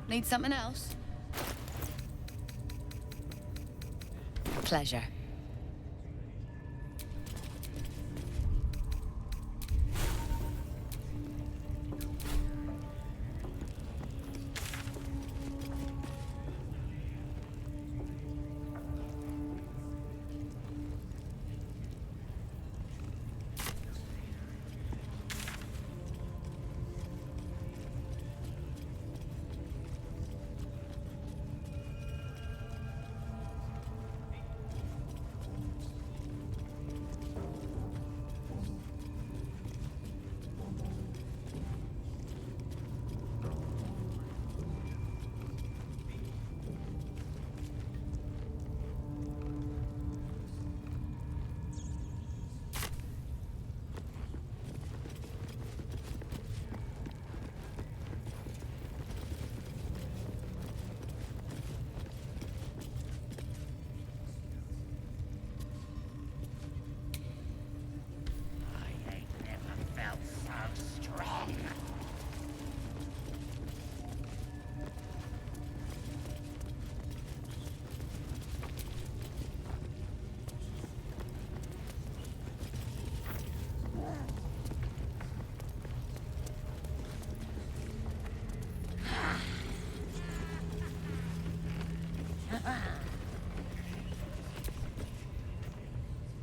Need something else? Pleasure.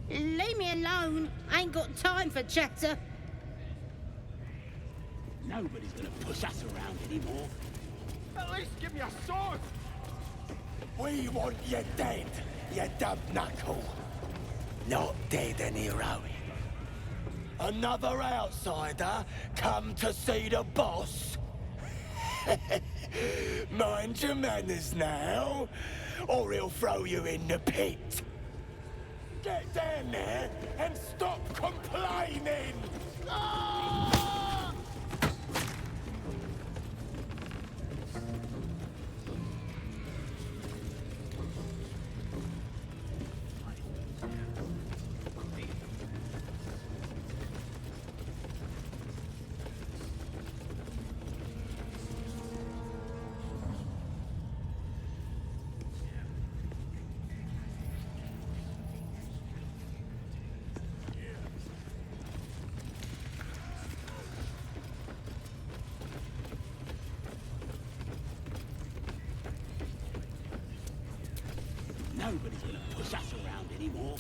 Leave me alone. I ain't got time for chatter. Nobody's gonna push us around anymore. At least give me a sword! We want you dead, you dub knuckle. Not dead and heroic. Another outsider come to see the boss? Mind your manners now, or he'll throw you in the pit. Get down there and stop complaining! Ah! Nobody's gonna push us around anymore.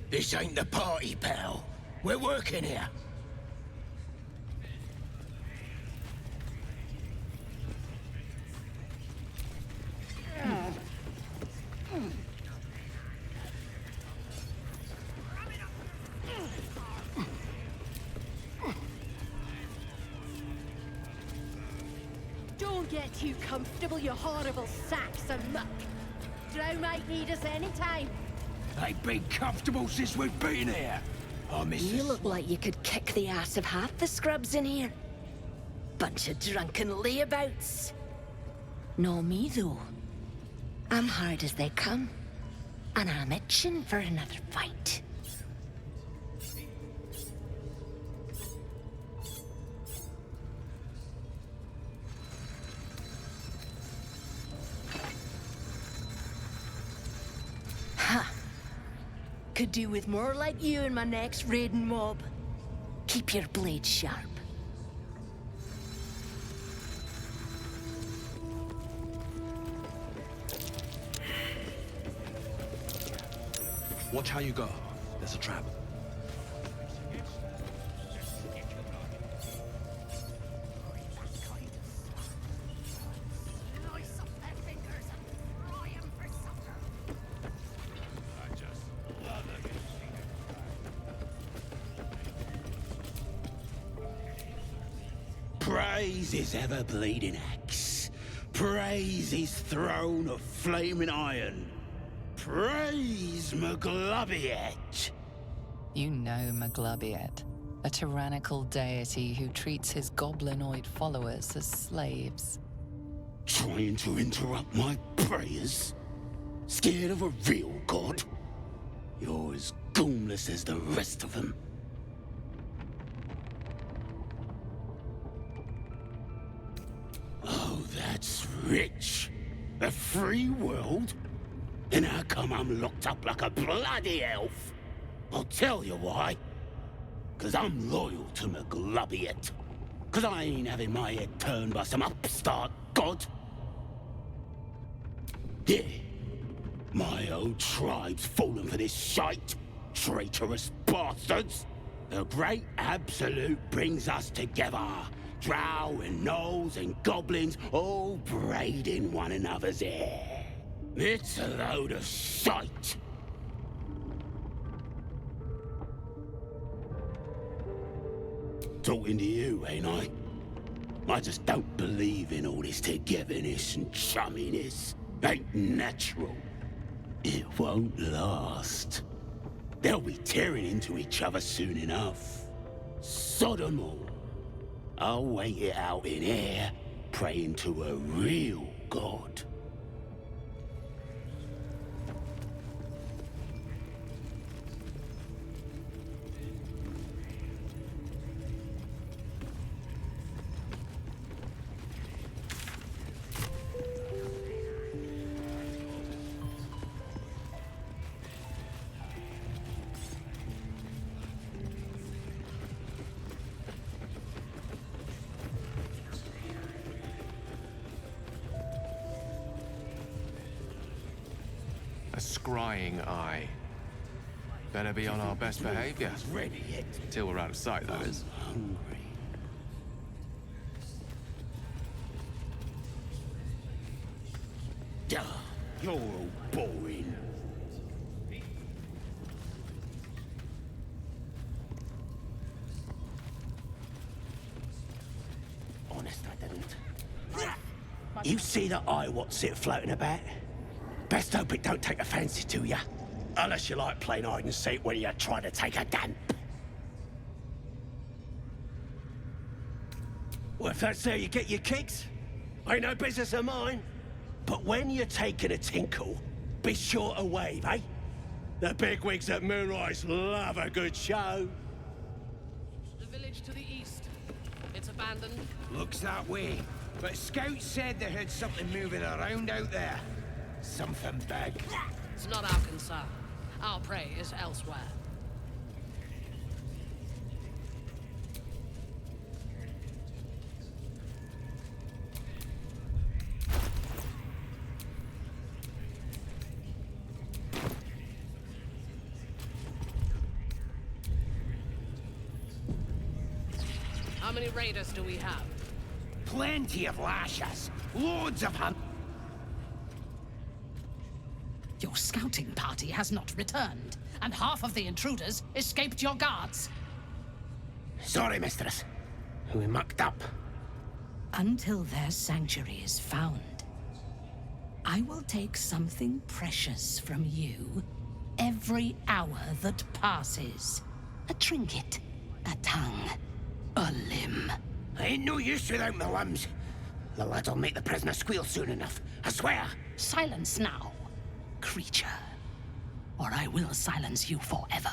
This ain't the party, pal. We're working here. Don't get too comfortable, you horrible sacks of muck. Drow might need us any time. Ain't been comfortable since we've been here. Oh, missus. You look like you could kick the ass of half the scrubs in here. Bunch of drunken layabouts. No me, though. I'm hard as they come. And I'm itching for another fight. Ha! Could do with more like you in my next raiding mob. Keep your blade sharp. Watch how you go. There's a trap. Praise his ever-bleeding axe. Praise his throne of flaming iron. Praise Maglobiet. You know Maglobiet. A tyrannical deity who treats his goblinoid followers as slaves. Trying to interrupt my prayers? Scared of a real god? You're as goonless as the rest of them. Oh, that's rich. A free world? And how come I'm locked up like a bloody elf? I'll tell you why. 'Cause I'm loyal to McGlubbiet. 'Cause I ain't having my head turned by some upstart god. Yeah. My old tribe's fallen for this shite. Traitorous bastards. The Great Absolute brings us together. Drow and gnolls and goblins all braiding one another's hair. It's a load of shite. Talking to you, ain't I? I just don't believe in all this togetherness and chumminess. Ain't natural. It won't last. They'll be tearing into each other soon enough. Sod 'em all. I'll wait it out in air, praying to a real god. A scrying eye. Better be on our best behavior. Ready yet? Till we're out of sight, that is. Hungry. Duh, you're all boring. Honest, I didn't. You see that eye what's it floating about? Best hope it don't take a fancy to you. Unless you like playing hide and seek when you're trying to take a damp. Well, if that's how you get your kicks, ain't no business of mine. But when you're taking a tinkle, be sure to wave, eh? The bigwigs at Moonrise love a good show. The village to the east. It's abandoned. Looks that way. But scouts said they heard something moving around out there. Something big. It's not our concern. Our prey is elsewhere. How many raiders do we have? Plenty of lashes. Loads of them. Your scouting party has not returned, and half of the intruders escaped your guards. Sorry, mistress. We mucked up. Until their sanctuary is found, I will take something precious from you every hour that passes. A trinket, a tongue, a limb. I ain't no use without my limbs. The lad'll make the prisoner squeal soon enough, I swear. Silence now, creature, or I will silence you forever.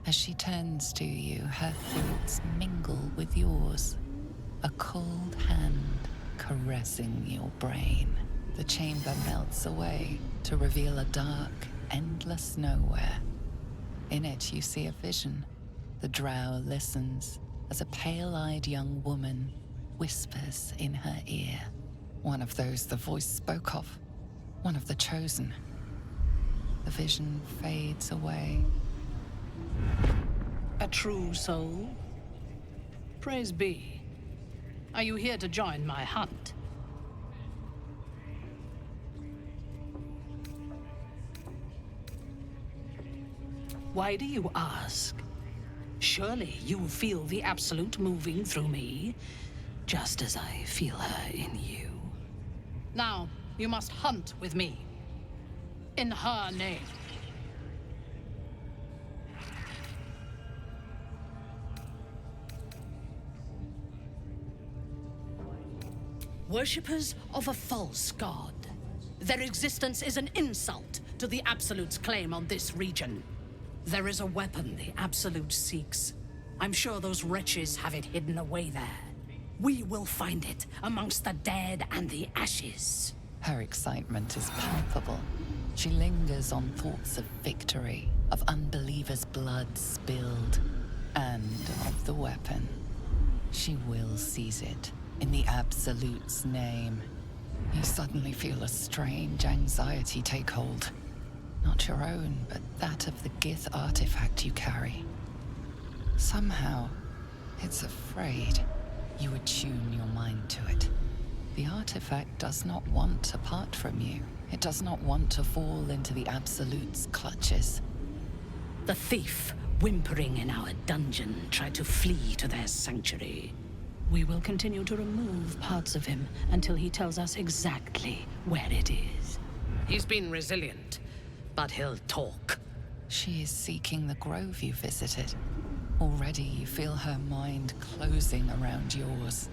As she turns to you, her thoughts mingle with yours. A cold hand caressing your brain. The chamber melts away to reveal a dark, endless nowhere. In it, you see a vision. The drow listens as a pale-eyed young woman whispers in her ear. One of those the voice spoke of. One of the chosen. The vision fades away. A true soul? Praise be. Are you here to join my hunt? Why do you ask? Surely you feel the Absolute moving through me, just as I feel her in you. Now, you must hunt with me. In her name. Worshippers of a false god. Their existence is an insult to the Absolute's claim on this region. There is a weapon the Absolute seeks. I'm sure those wretches have it hidden away there. We will find it amongst the dead and the ashes. Her excitement is palpable. She lingers on thoughts of victory, of unbelievers' blood spilled, and of the weapon. She will seize it, in the Absolute's name. You suddenly feel a strange anxiety take hold. Not your own, but that of the Gith artifact you carry. Somehow, it's afraid. You attune your mind to it. The artifact does not want to part from you. It does not want to fall into the Absolute's clutches. The thief, whimpering in our dungeon, tried to flee to their sanctuary. We will continue to remove parts of him until he tells us exactly where it is. He's been resilient, but he'll talk. She is seeking the grove you visited. Already you feel her mind closing around yours.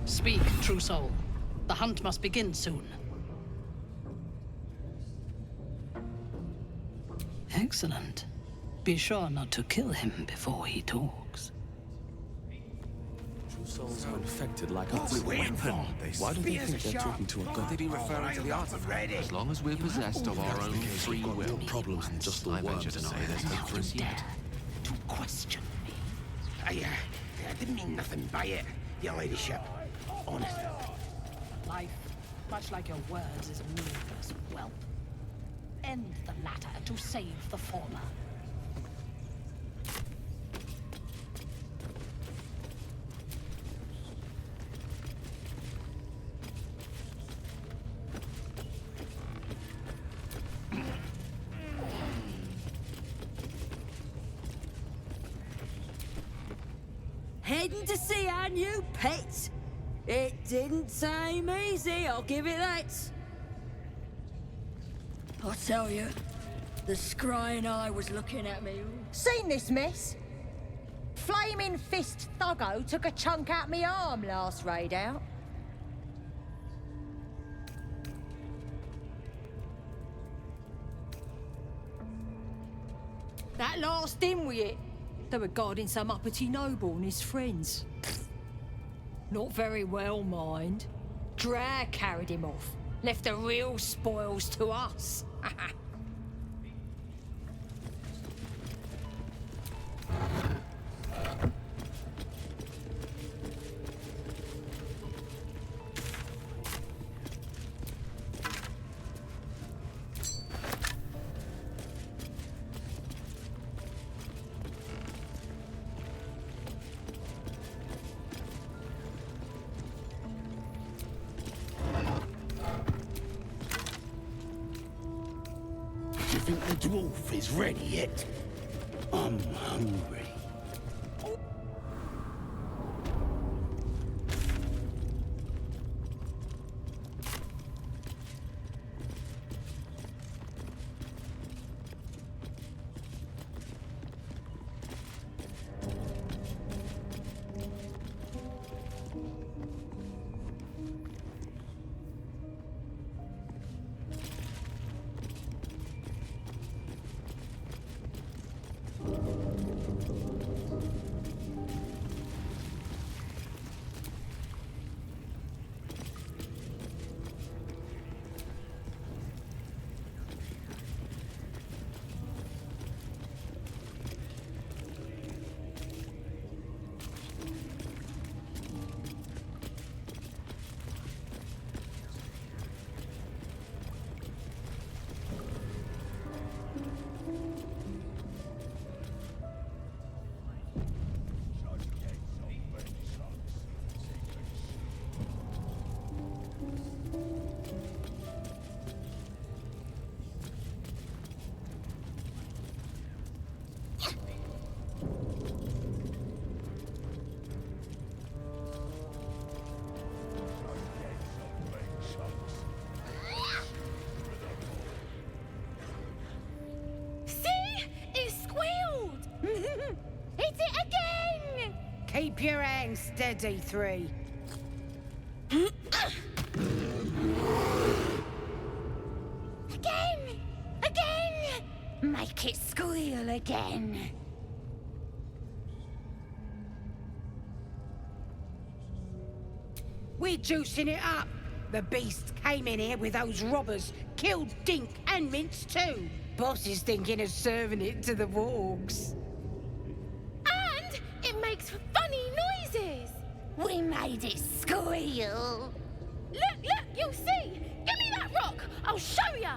Speak, true soul. The hunt must begin soon. Excellent. Be sure not to kill him before he talks. True souls are infected like us. We're waiting for. Why do they think they're talking to a god? Could they be referring to the artifact? As long as we're possessed of our own free will. Problems than just the I venture worms to in say our there's hope for us Dare yet. to question me. I didn't mean nothing by it, your ladyship. Honest. Life, much like your words, is meaningless whelp. End the latter to save the former. Heading to see our new pet. It didn't seem easy, I'll give it that. I tell you, the scrying eye was looking at me. Seen this mess? Flaming Fist Thuggo took a chunk out me arm last raid out. That last in with it. They were guarding some uppity noble and his friends. Not very well, mind. Drag carried him off. Left the real spoils to us. Do you think the dwarf is ready yet? I'm hungry. Keep your hands steady, Day3. Again! Again! Make it squeal again. We're juicing it up. The beast came in here with those robbers, killed Dink and Mince too. Boss is thinking of serving it to the wargs. And it makes funny noises. We made it squeal. Look, you'll see. Give me that rock. I'll show ya.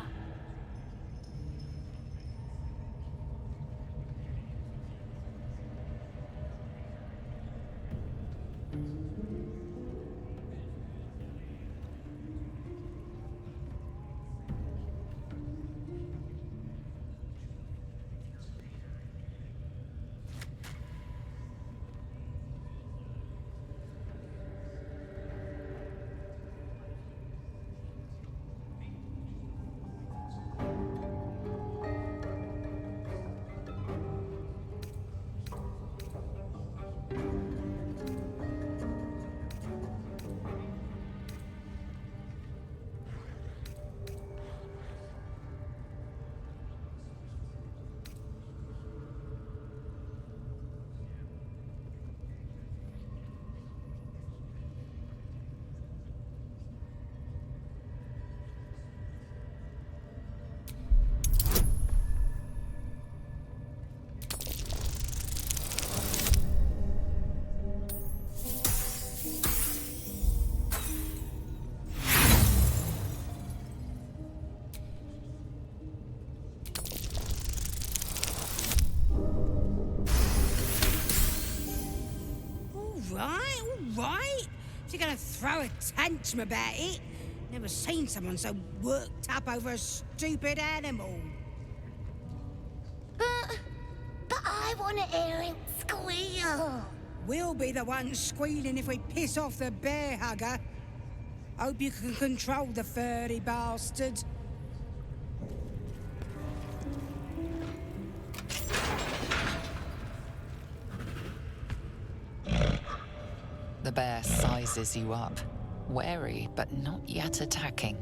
All right. If you're gonna throw a tantrum about it, never seen someone so worked up over a stupid animal. But I want to hear it squeal. We'll be the ones squealing if we piss off the bear hugger. Hope you can control the furry bastard. The bear sizes you up, wary but not yet attacking.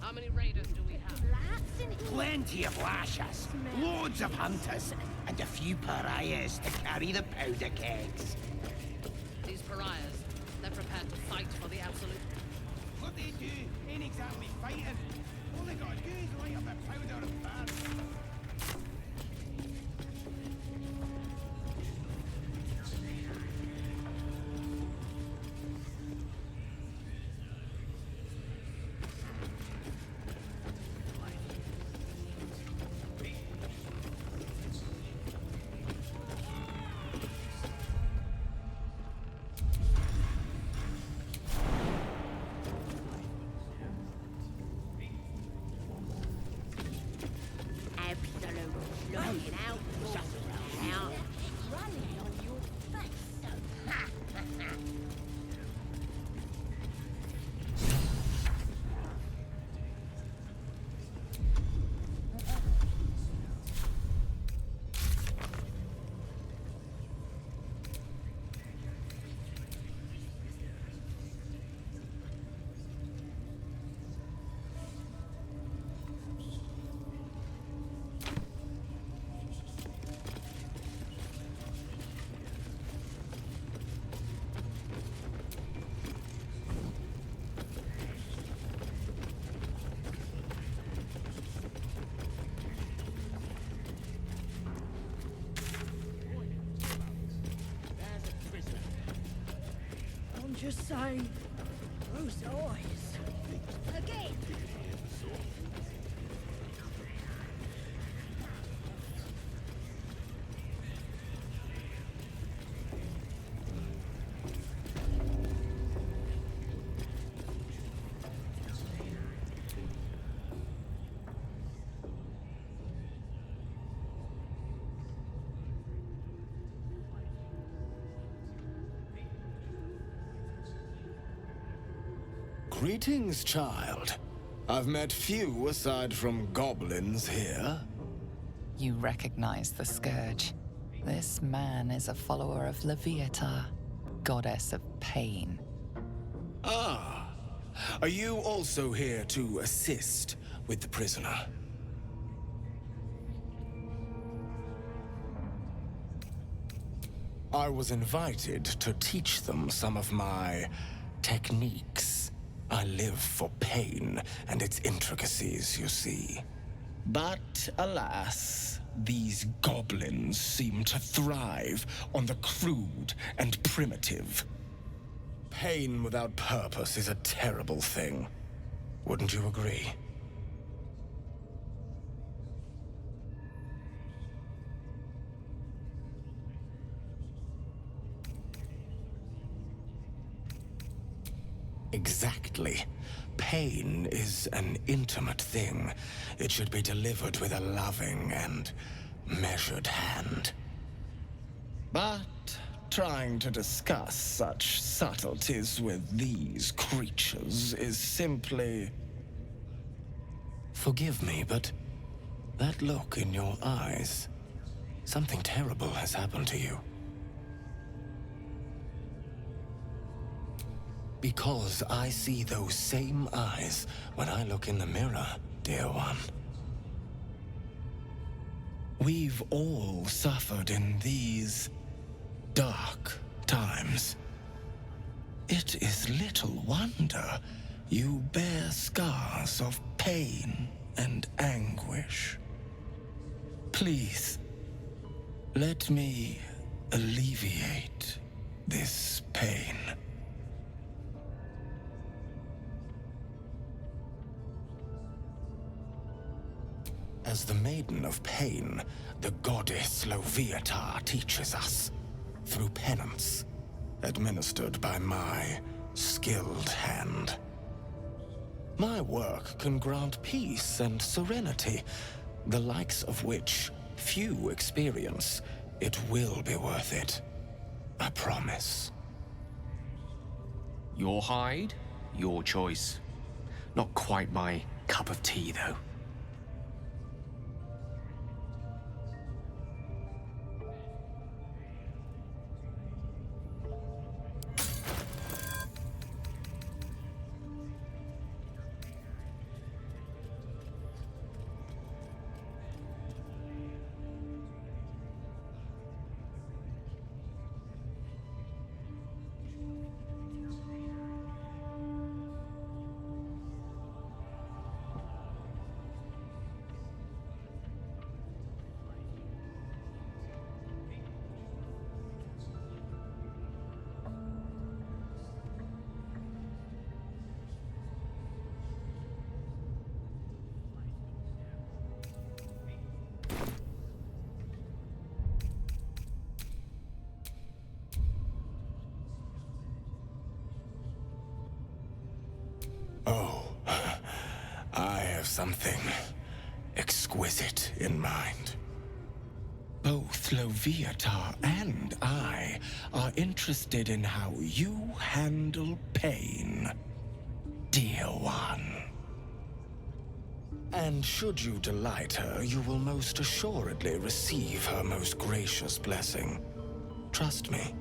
How many raiders do we have? Plenty of lashers, loads of hunters, and a few pariahs to carry the powder kegs. These pariahs, they're prepared to fight for the Absolute. What they do ain't exactly fighting. All they gotta do is light up a powder and fire. Just saying, those eyes. Again. Greetings, child. I've met few aside from goblins here. You recognize the Scourge. This man is a follower of Leviata, goddess of pain. Ah, are you also here to assist with the prisoner? I was invited to teach them some of my techniques. I live for pain and its intricacies, you see. But alas, these goblins seem to thrive on the crude and primitive. Pain without purpose is a terrible thing. Wouldn't you agree? Exactly. Pain is an intimate thing. It should be delivered with a loving and measured hand. But trying to discuss such subtleties with these creatures is simply... Forgive me, but that look in your eyes, something terrible has happened to you. Because I see those same eyes when I look in the mirror, dear one. We've all suffered in these dark times. It is little wonder you bear scars of pain and anguish. Please, let me alleviate this pain. As the Maiden of Pain, the goddess Leviata teaches us through penance, administered by my skilled hand. My work can grant peace and serenity, the likes of which few experience. It will be worth it. I promise. Your hide, your choice. Not quite my cup of tea, though. something exquisite in mind. Both Loviatar and I are interested in how you handle pain, dear one. And should you delight her, you will most assuredly receive her most gracious blessing. Trust me.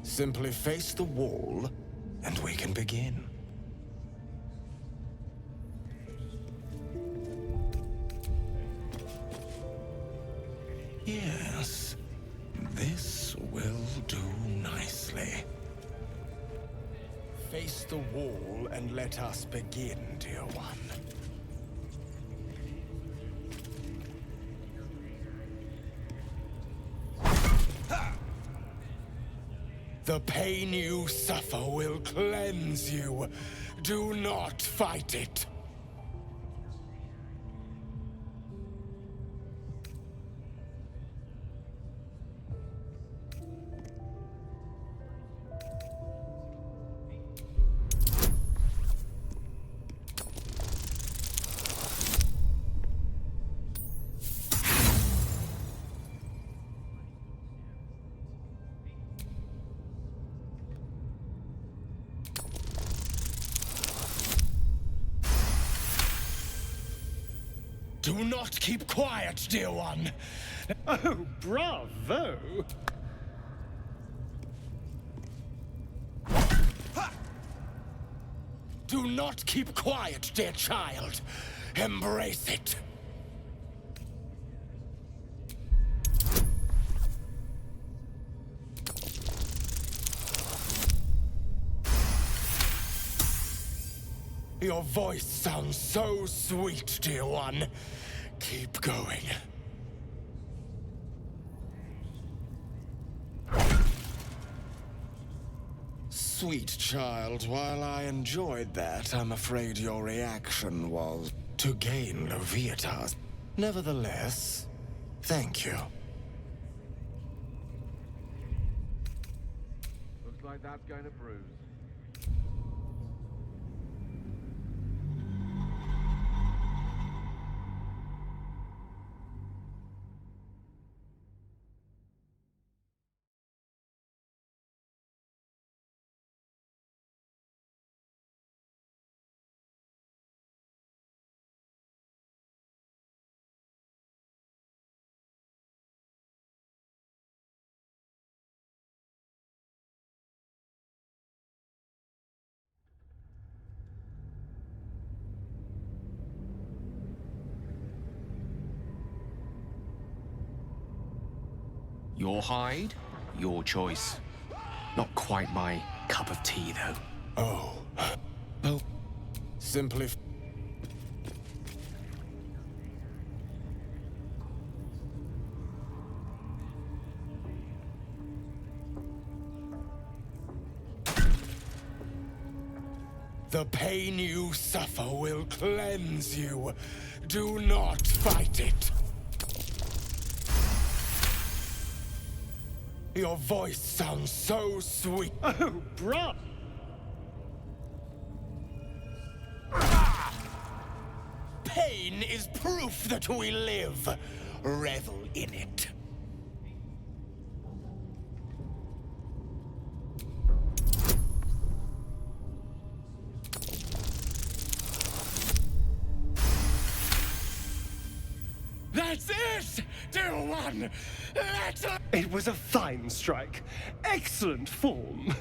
Simply face the wall, and we can begin. Yes, this will do nicely. Face the wall and let us begin, dear one. The pain you suffer will cleanse you. Do not fight it. Do not keep quiet, dear one. Oh, bravo! Do not keep quiet, dear child. Embrace it. Your voice sounds so sweet, dear one. Keep going. Sweet child, while I enjoyed that, I'm afraid your reaction was to gain Loviatar's. Nevertheless, thank you. Looks like that's going to bruise. Your hide, your choice. Not quite my cup of tea, though. Oh. Oh. Simply... The pain you suffer will cleanse you. Do not fight it. Your voice sounds so sweet. Oh, bruh! Pain is proof that we live. Revel in it. That's it, dear one! It was a fine strike. Excellent form.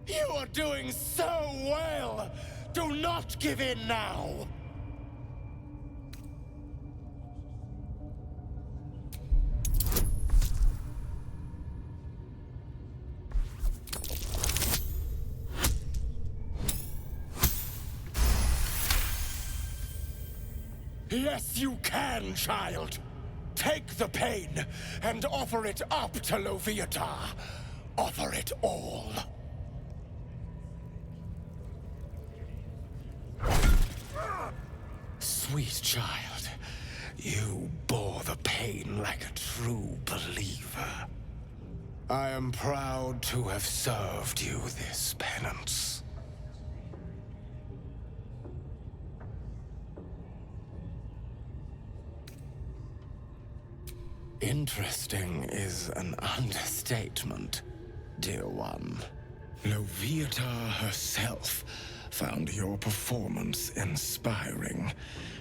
You are doing so well! Do not give in now! Yes, you can, child. Take the pain and offer it up to Loviatar. Offer it all. Sweet child, you bore the pain like a true believer. I am proud to have served you this penance. Interesting is an understatement, dear one. Loviata herself found your performance inspiring.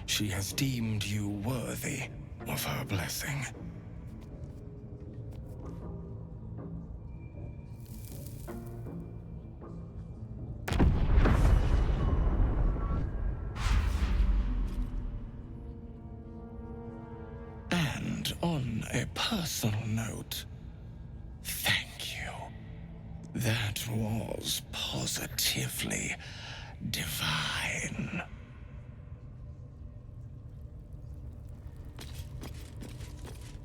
She has deemed you worthy of her blessing. And on a personal note, thank you. That was positively divine.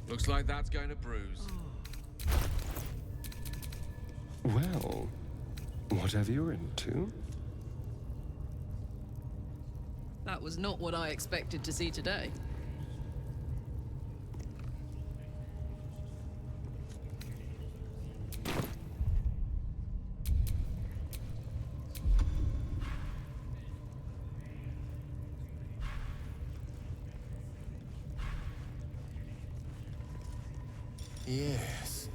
Looks like that's going to bruise. Well, whatever you're into. That was not what I expected to see today. Yes,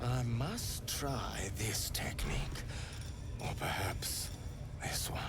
I must try this technique. Or perhaps this one.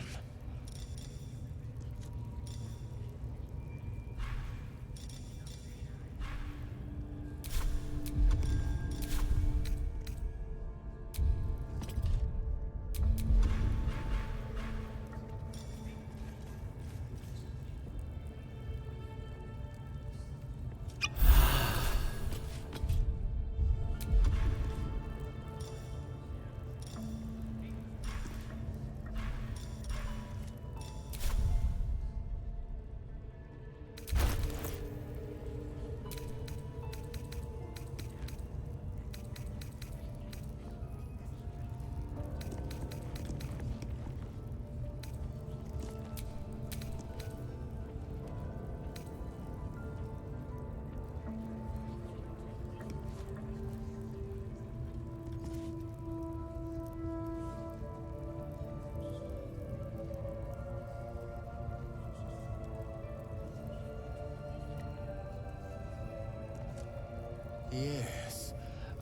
Yes,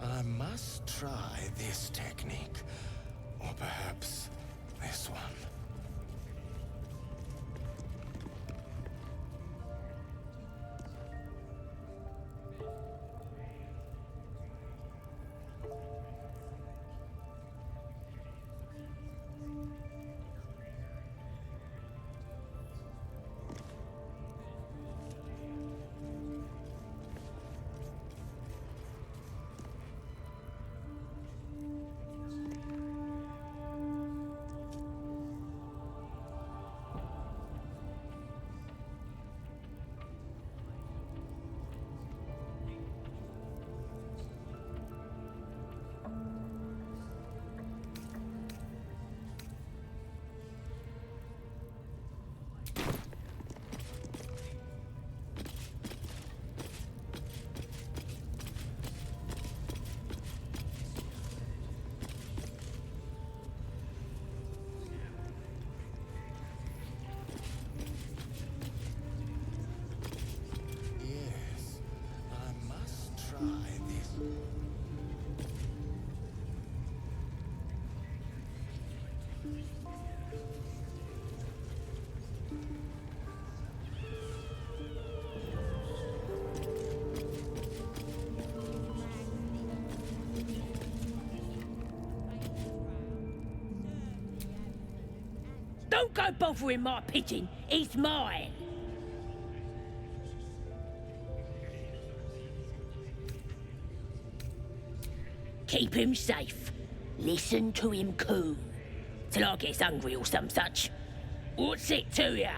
I must try this technique. Or perhaps this one. Yes, I must try this. Don't go bothering my pigeon. It's mine. Keep him safe. Listen to him coo. Till I gets hungry or some such. What's it to ya?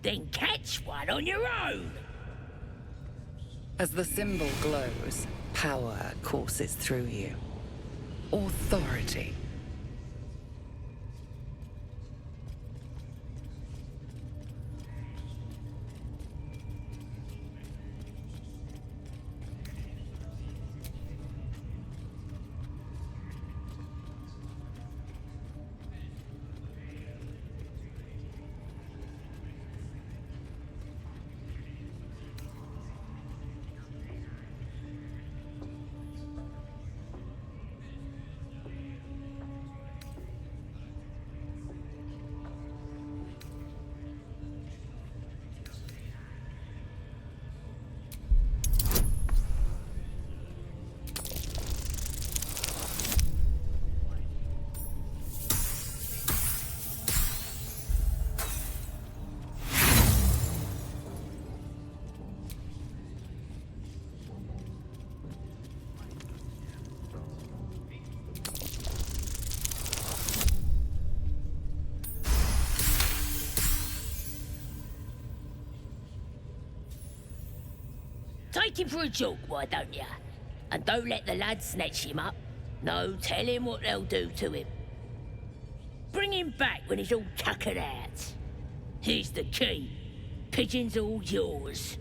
then catch one on your own. As the symbol glows, power courses through you. Authority. Take him for a joke, why don't ya? And don't let the lads snatch him up. No, tell him what they'll do to him. Bring him back when he's all tuckered out. Here's the key. Pigeon's all yours.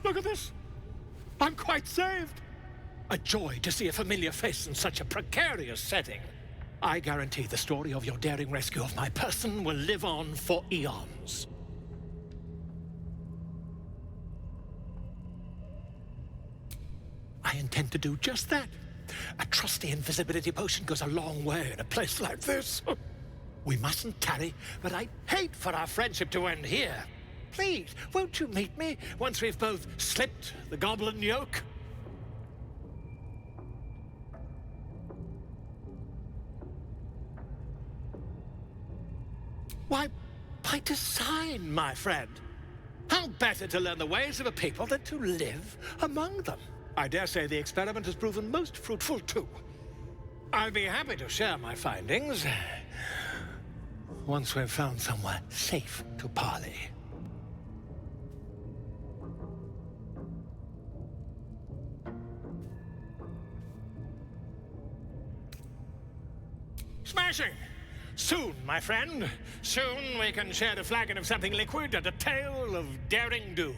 Look at this. I'm quite saved. A joy to see a familiar face in such a precarious setting. I guarantee the story of your daring rescue of my person will live on for eons. I intend to do just that. A trusty invisibility potion goes a long way in a place like this. We mustn't tarry, but I'd hate for our friendship to end here. Please, won't you meet me once we've both slipped the goblin yoke? Why, by design, my friend. How better to learn the ways of a people than to live among them? I dare say the experiment has proven most fruitful, too. I'll be happy to share my findings once we've found somewhere safe to parley. Smashing! Soon, my friend. Soon we can share a flagon of something liquid and a tale of daring do.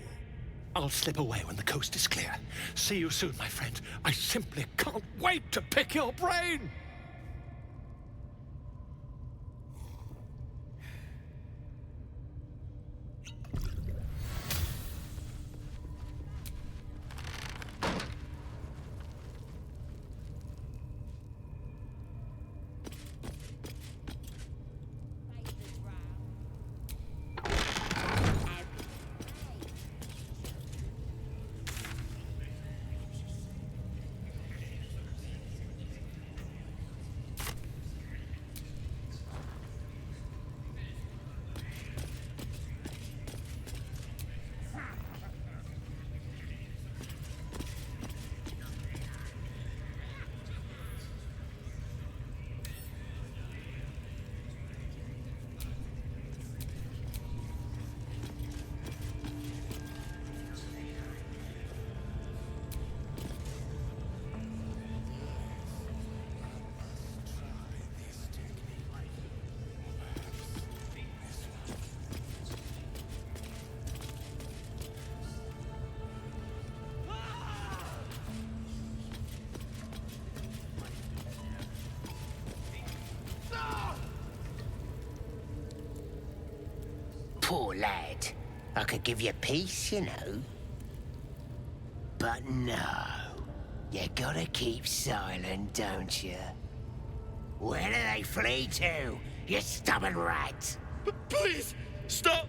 I'll slip away when the coast is clear. See you soon, my friend. I simply can't wait to pick your brain! Poor lad. I could give you peace, you know. But no. You gotta keep silent, don't you? Where do they flee to, you stubborn rat? Please, stop!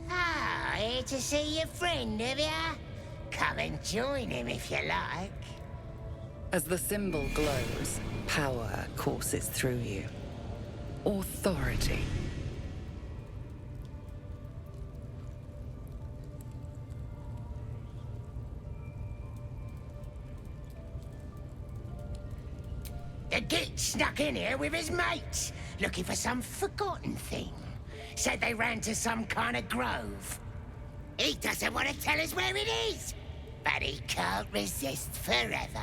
Ah, here to see your friend, have ya? Come and join him if you like. As the symbol glows, power courses through you. Authority. The git snuck in here with his mates, looking for some forgotten thing. Said they ran to some kind of grove. He doesn't want to tell us where it is, but he can't resist forever.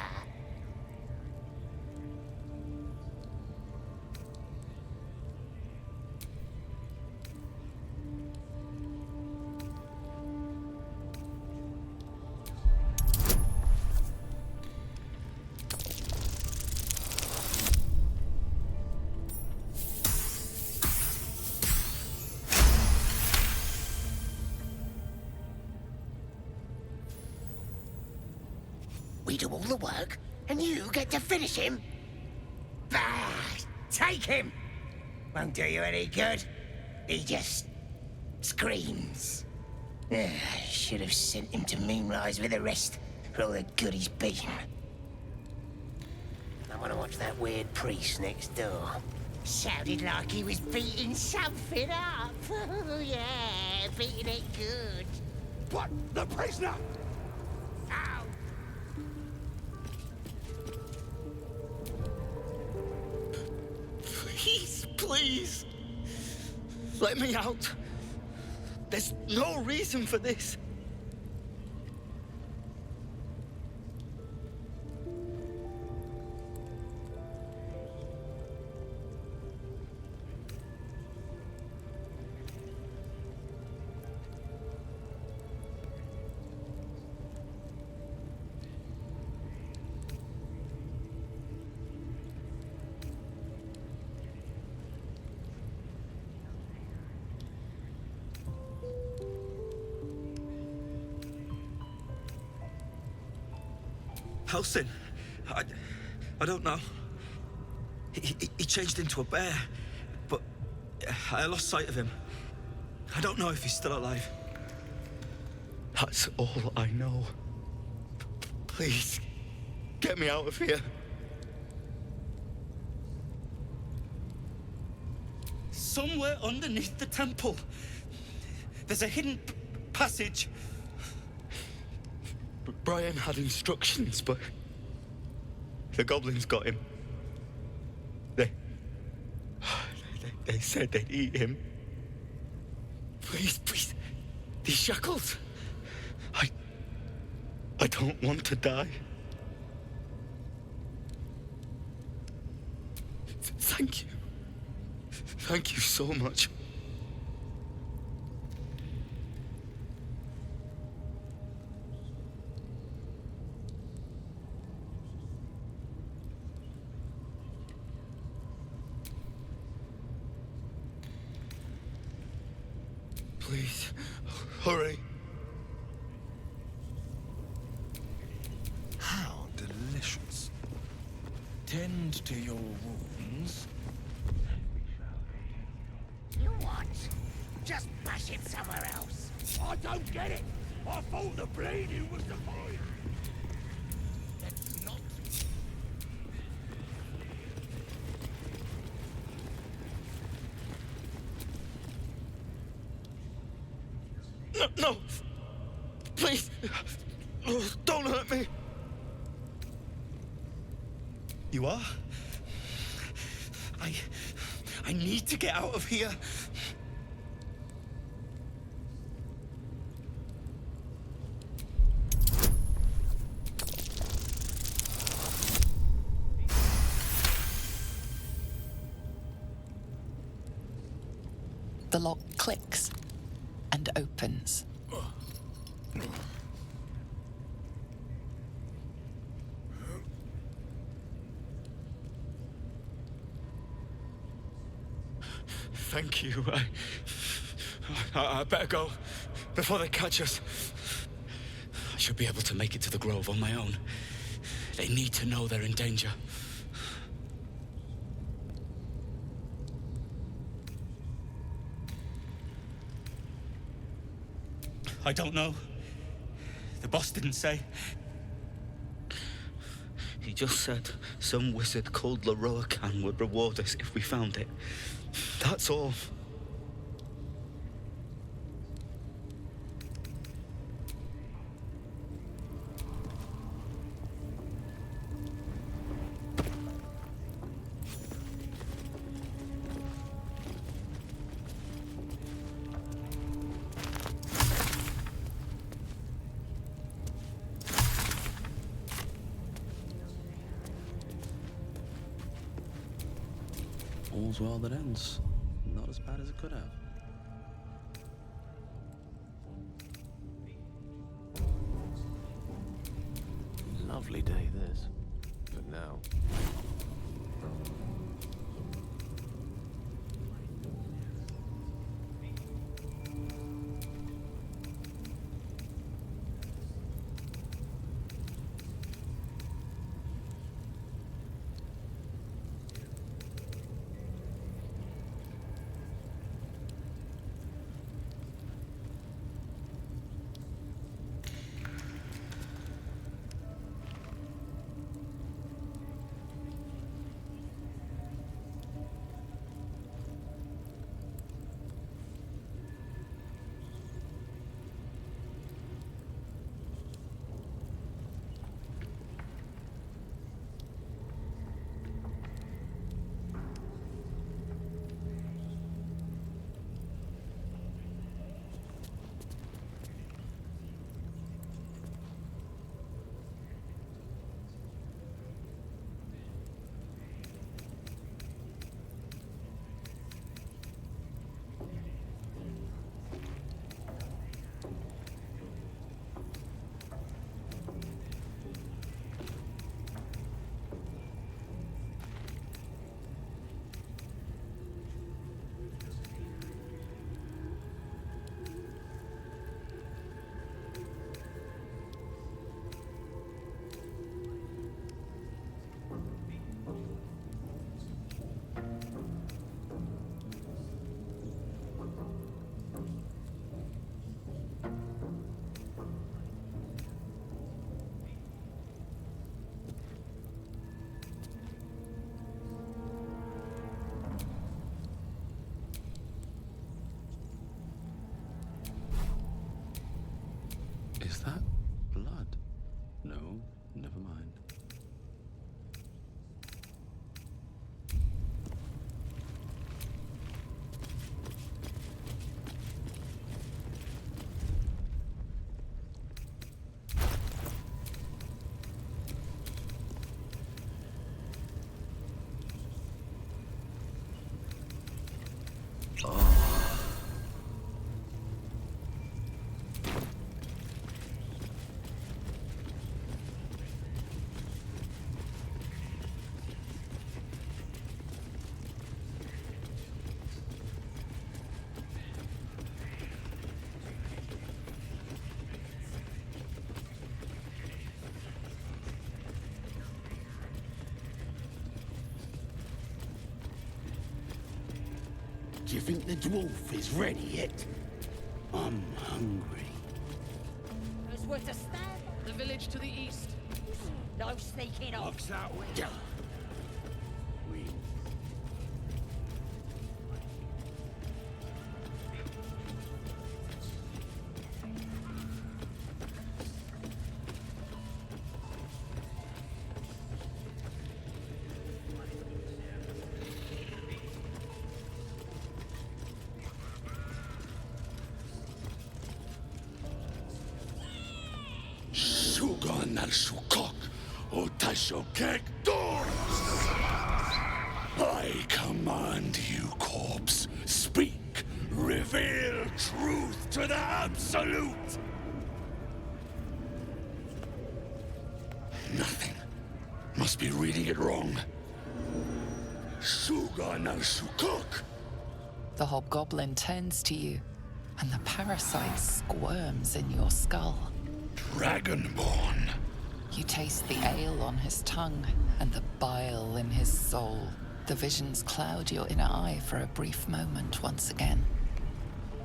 We do all the work, and you get to finish him? Bah! Take him! Won't do you any good. He just screams. Should have sent him to Moonrise with the rest, for all the good he's been. I want to watch that weird priest next door. Sounded like he was beating something up. Oh, yeah, beating it good. What? The prisoner? Ow! Please, let me out. There's no reason for this. Halsin, I don't know. He changed into a bear, but I lost sight of him. I don't know if he's still alive. That's all I know. Please, get me out of here. Somewhere underneath the temple, there's a hidden passage. Brian had instructions, but the goblins got him. They said they'd eat him. Please, these shackles. I don't want to die. Thank you. Thank you so much. Please, hurry. How delicious. Tend to your wounds. You what? Just bash him somewhere else. I don't get it. I thought the bleeding was the point. That's not... No! Please! Don't hurt me! You are? I need to get out of here. The lock clicks and opens. Thank you. I better go before they catch us. I should be able to make it to the grove on my own. They need to know they're in danger. I don't know. The boss didn't say. He just said some wizard called Leroacan would reward us if we found it. That's all. all's well that ends. Not as bad as it could have. Lovely day, this. But now... Is that blood? No, never mind. Do you think the dwarf is ready yet? I'm hungry. It's worth a stab. The village to the east. No sneaking off. Looks that way. Yeah. Sugan al Sukok, Otashokek Doors! I command you, corpse. Speak. Reveal truth to the absolute. Nothing. Must be reading it wrong. Sugan al Sukok. The hobgoblin turns to you, and the parasite squirms in your skull. Dragonborn. You taste the ale on his tongue and the bile in his soul. The visions cloud your inner eye for a brief moment once again.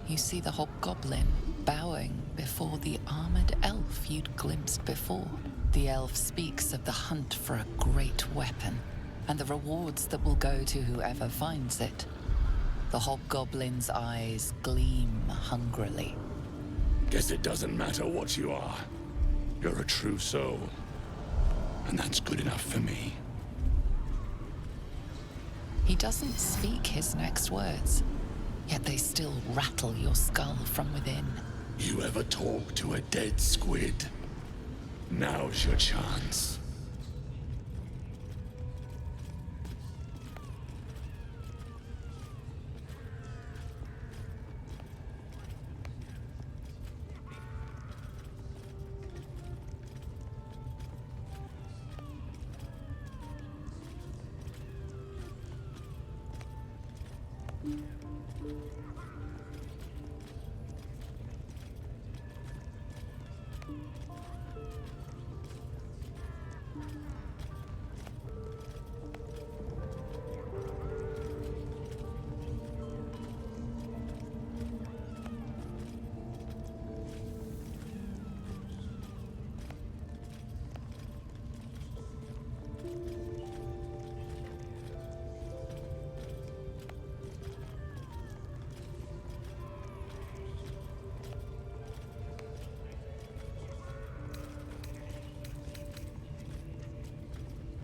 You see the hobgoblin bowing before the armored elf you'd glimpsed before. The elf speaks of the hunt for a great weapon and the rewards that will go to whoever finds it. The hobgoblin's eyes gleam hungrily. Guess it doesn't matter what you are. You're a true soul. And that's good enough for me. He doesn't speak his next words, yet they still rattle your skull from within. You ever talk to a dead squid? Now's your chance.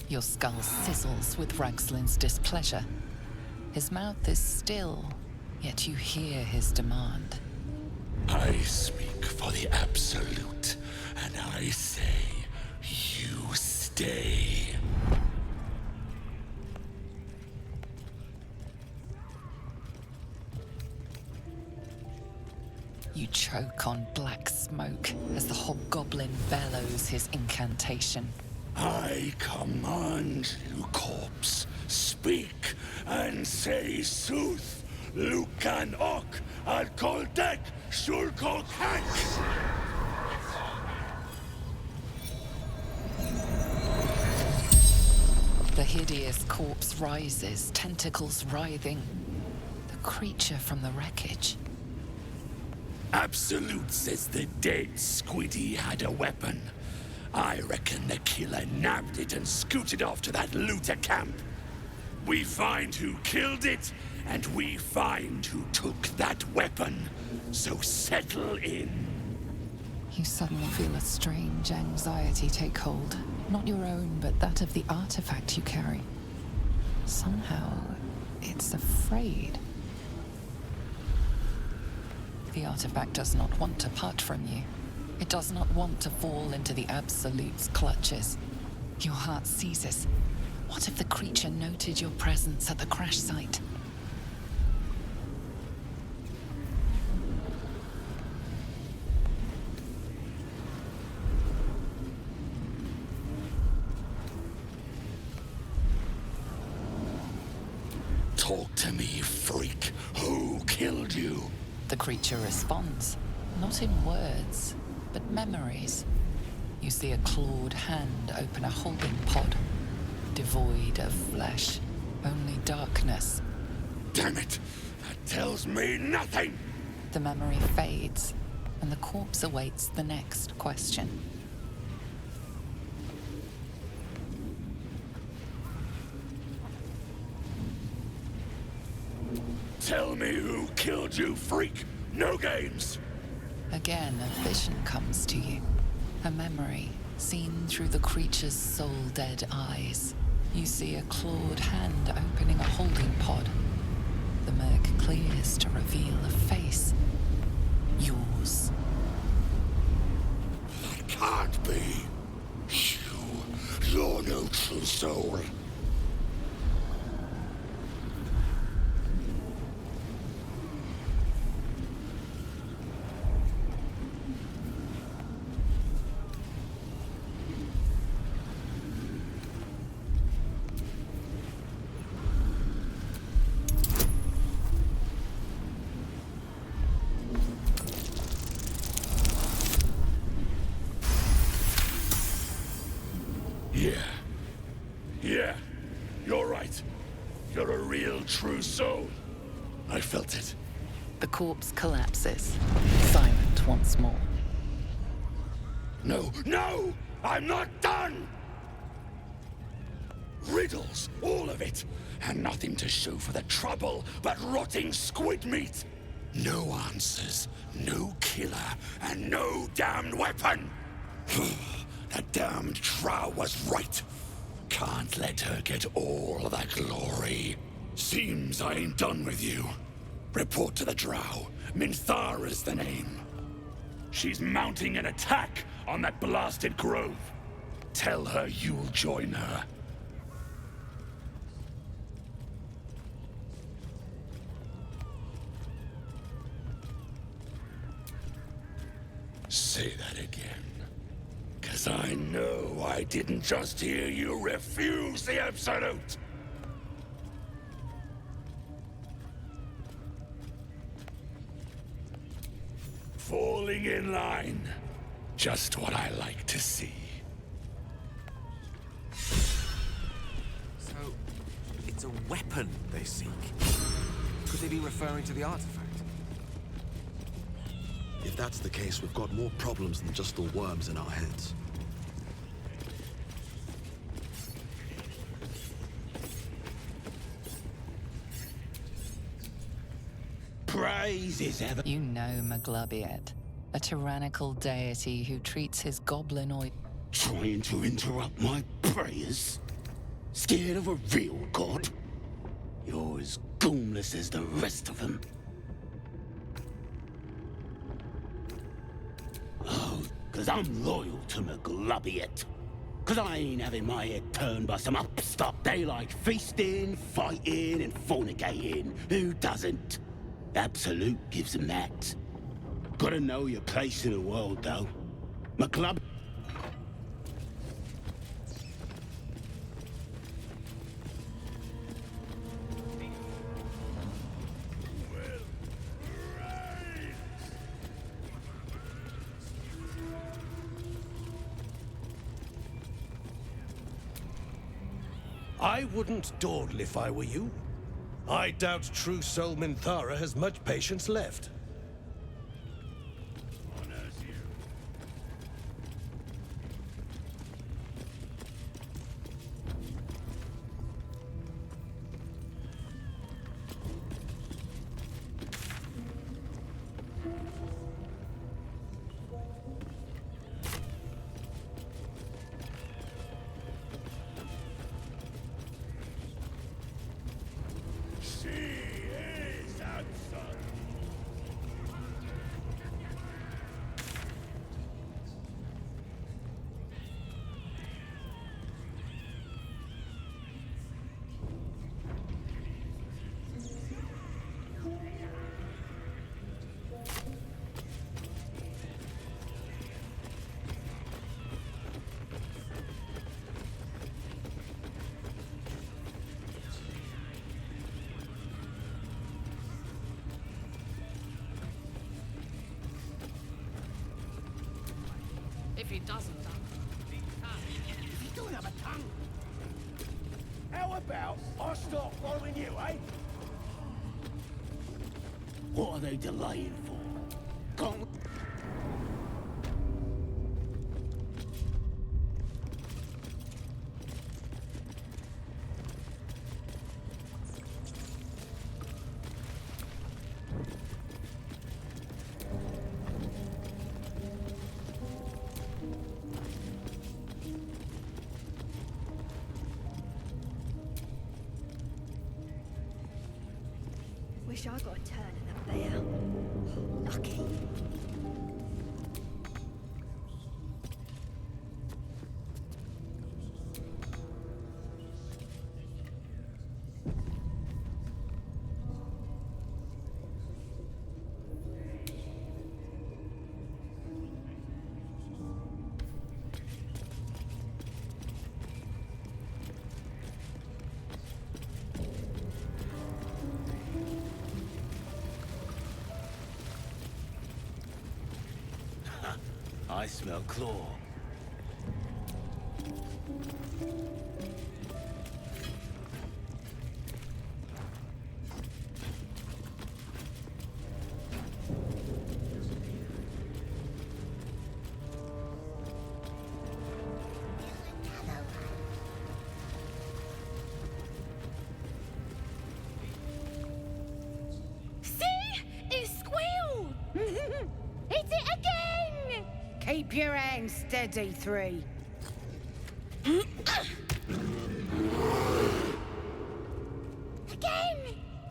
Your skull sizzles with Ragslin's displeasure. His mouth is still, yet you hear his demand. I speak for the Absolute, and I say, you stay. You choke on black smoke as the hobgoblin bellows his incantation. I command you, corpse, speak and say sooth. Lucan ok, al koldek, shul kol kank. The hideous corpse rises, tentacles writhing. The creature from the wreckage. Absolute says the dead Squiddy had a weapon. I reckon the killer nabbed it and scooted off to that looter camp. We find who killed it, and we find who took that weapon. So settle in. You suddenly feel a strange anxiety take hold. Not your own, but that of the artifact you carry. Somehow, it's afraid. The artifact does not want to part from you. It does not want to fall into the Absolute's clutches. Your heart seizes. What if the creature noted your presence at the crash site? Talk to me, freak. Who killed you? The creature responds, not in words, but memories. You see a clawed hand open a holding pod, devoid of flesh, only darkness. Damn it! That tells me nothing! The memory fades, and the corpse awaits the next question. Tell me who killed you, freak! No games! Again, a vision comes to you. A memory, seen through the creature's soul-dead eyes. You see a clawed hand opening a holding pod. The murk clears to reveal a face. Yours. That can't be. You're no true soul. Yeah, you're right. You're a real true soul. I felt it. The corpse collapses, silent once more. No, I'm not done! Riddles, all of it, and nothing to show for the trouble but rotting squid meat. No answers, no killer, and no damned weapon. That damned Trow was right. Can't let her get all that glory. Seems I ain't done with you. Report to the Drow. Minthara's the name. She's mounting an attack on that blasted grove. Tell her you'll join her. Say that again. 'Cause I know I didn't just hear you refuse the Absolute. falling in line. Just what I like to see. So, it's a weapon they seek. Could they be referring to the artifact? If that's the case, we've got more problems than just the worms in our heads. Praise is ever. You know Maglubiet, a tyrannical deity who treats his goblinoid. Trying to interrupt my prayers? Scared of a real god? You're as goonless as the rest of them. Oh, 'cause I'm loyal to Maglubiet. 'Cause I ain't having my head turned by some upstart. They like feasting, fighting, and fornicating. Who doesn't? Absolute gives them that. Gotta know your place in the world, though. Maglub. I wouldn't dawdle if I were you. I doubt true soul Minthara has much patience left. If he doesn't, You don't have a tongue. How about I start following you, eh? What are they delaying for? Can't... Wish I got a turn in up there. Lucky. I smell claw. See? It squealed! Hit it again! Keep your hands steady, Day3. Again!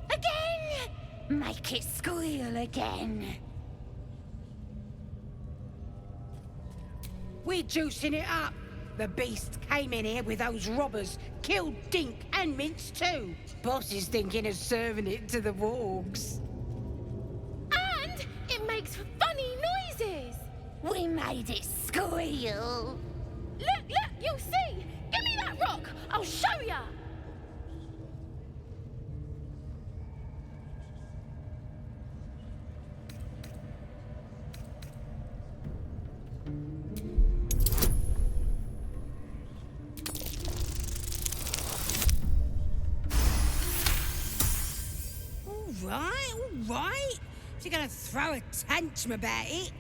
Again! Make it squeal again. We're juicing it up. The beast came in here with those robbers, killed Dink and Mince too. Boss is thinking of serving it to the wargs. And it makes funny noises. We made it squeal. Look, you'll see. Give me that rock. I'll show ya. She's gonna throw a tantrum about it.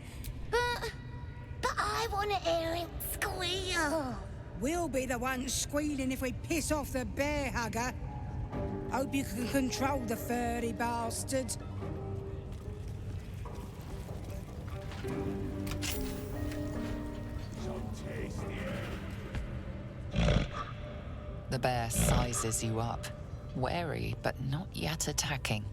But I want to hear him squeal. We'll be the ones squealing if we piss off the bear hugger. Hope you can control the furry bastard. The bear sizes you up, wary but not yet attacking.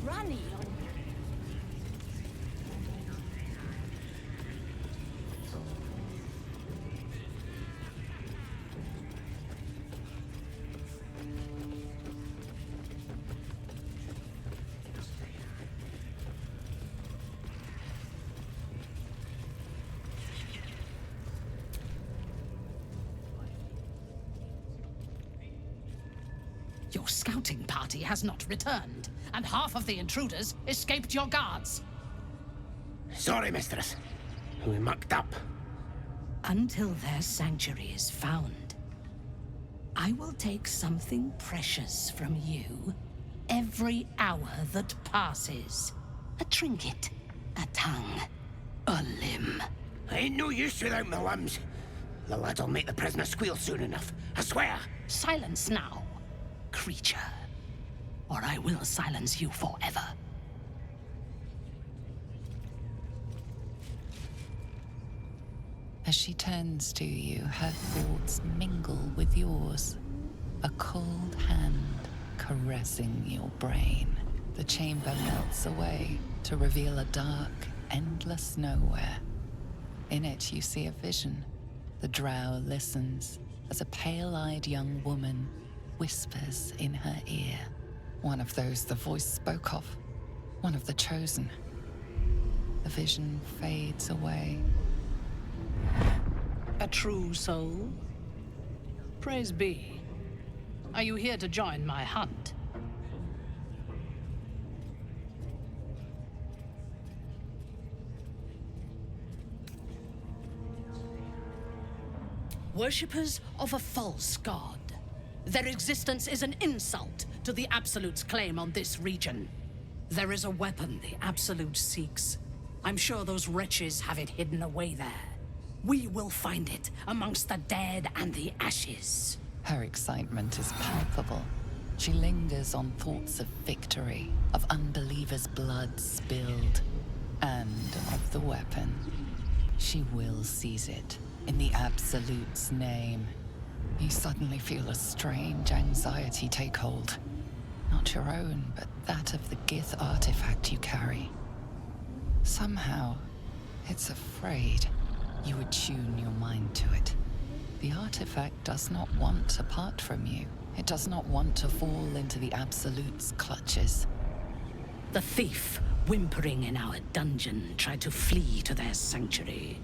Runny on Your scouting party has not returned, and half of the intruders escaped your guards. Sorry, mistress. We mucked up. Until their sanctuary is found, I will take something precious from you every hour that passes. A trinket, a tongue, a limb. I ain't no use without my limbs. The lad'll make the prisoner squeal soon enough, I swear. Silence now, creature, or I will silence you forever. As she turns to you, her thoughts mingle with yours. A cold hand caressing your brain. The chamber melts away to reveal a dark, endless nowhere. In it, you see a vision. The drow listens as a pale-eyed young woman whispers in her ear. One of those the voice spoke of. One of the chosen. The vision fades away. A true soul? Praise be. Are you here to join my hunt? Worshippers of a false god. Their existence is an insult to the Absolute's claim on this region. There is a weapon the Absolute seeks. I'm sure those wretches have it hidden away there. We will find it amongst the dead and the ashes. Her excitement is palpable. She lingers on thoughts of victory, of unbelievers' blood spilled, and of the weapon. She will seize it, in the Absolute's name. You suddenly feel a strange anxiety take hold. Not your own, but that of the Gith artifact you carry. Somehow, it's afraid. You attune your mind to it. The artifact does not want to part from you. It does not want to fall into the Absolute's clutches. The thief, whimpering in our dungeon, tried to flee to their sanctuary.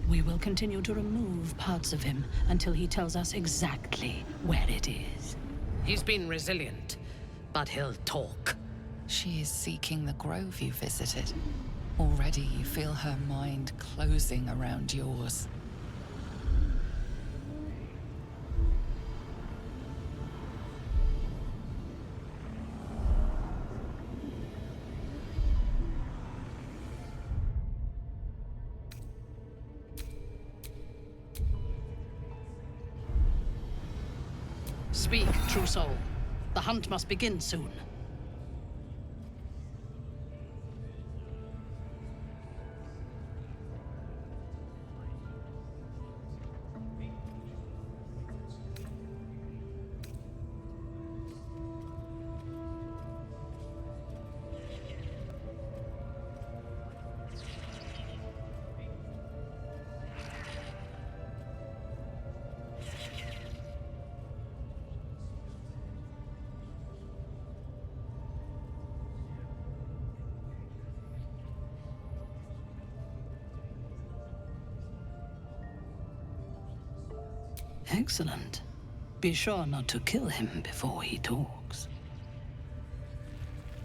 We will continue to remove parts of him until he tells us exactly where it is. He's been resilient, but he'll talk. She is seeking the grove you visited. Already you feel her mind closing around yours. Speak, true soul. The hunt must begin soon. Excellent. Be sure not to kill him before he talks.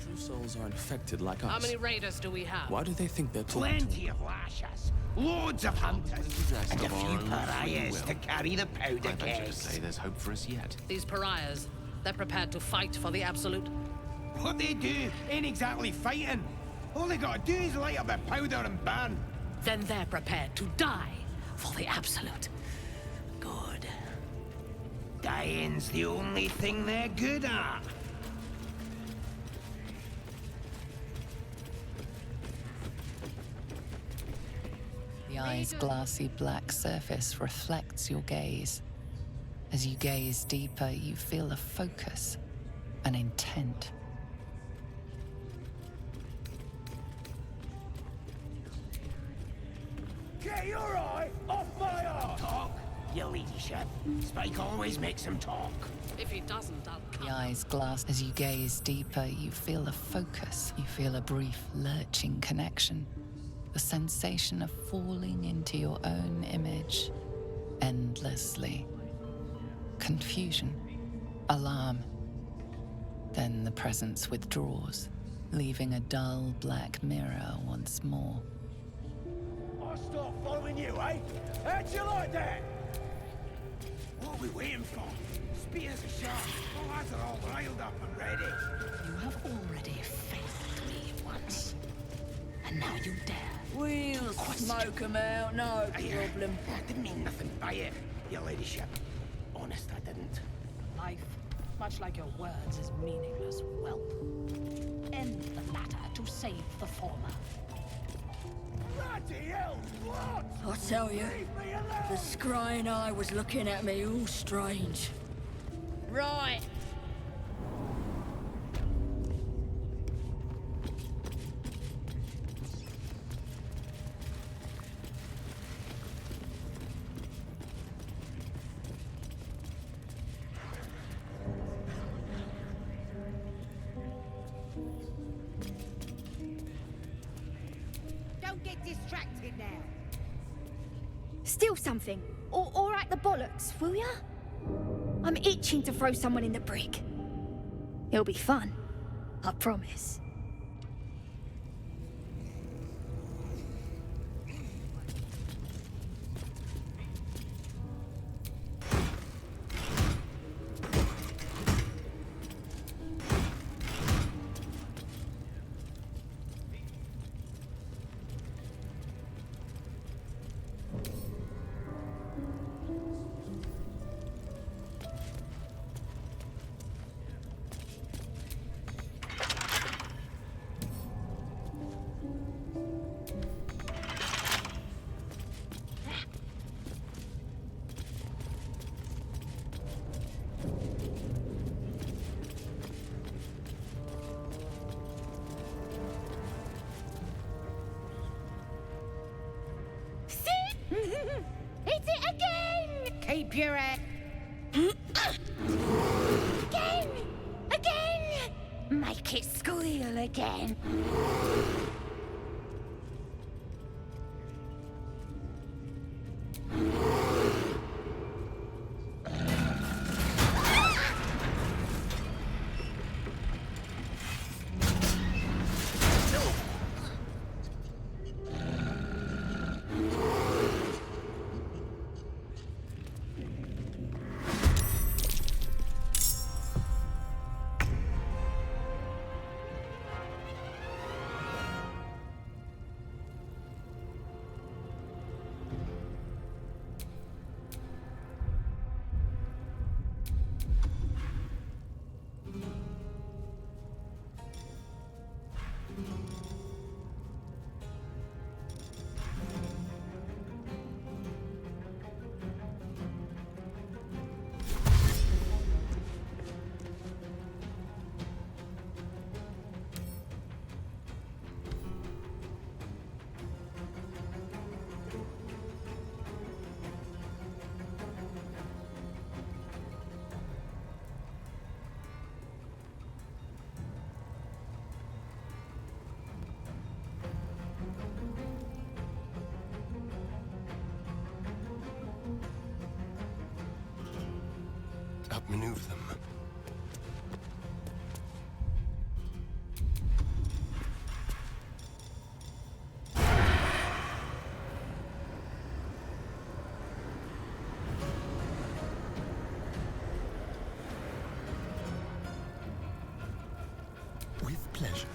True souls are infected like us. How many raiders do we have? Why do they think they're talking Plenty of lashers, loads of hunters, and a few pariahs to carry the powder I venture to kegs. say there's hope for us yet. These pariahs, they're prepared to fight for the Absolute. What they do ain't exactly fighting. All they gotta do is light up a powder and burn. Then they're prepared to die for the Absolute. Good. Dying's the only thing they're good at. The eye's glassy black surface reflects your gaze. As you gaze deeper, you feel a focus, an intent. Get your eye off my arse! Talk, your ladyship. Spike always makes him talk. If he doesn't, I'll The eye's glass. As you gaze deeper, you feel a focus. You feel a brief, lurching connection. The sensation of falling into your own image endlessly. Confusion. Alarm. Then the presence withdraws, leaving a dull black mirror once more. I start following you, eh? How'd you like that? What are we waiting for? Speed as a shark. My eyes are all riled up and ready. You have already faced me once. And now you dare. We'll smoke 'em out, no problem. I didn't mean nothing by it, your ladyship. Honest, I didn't. Life, much like your words, is meaningless whelp. End the latter to save the former. Bloody hell, what? I tell you, the scrying eye was looking at me all strange. Right. Don't get distracted now. Steal something, or act the bollocks, will ya? I'm itching to throw someone in the brig. It'll be fun, I promise. Keep your head. Again! Again! Make it squeal again. Outmaneuver them. With pleasure.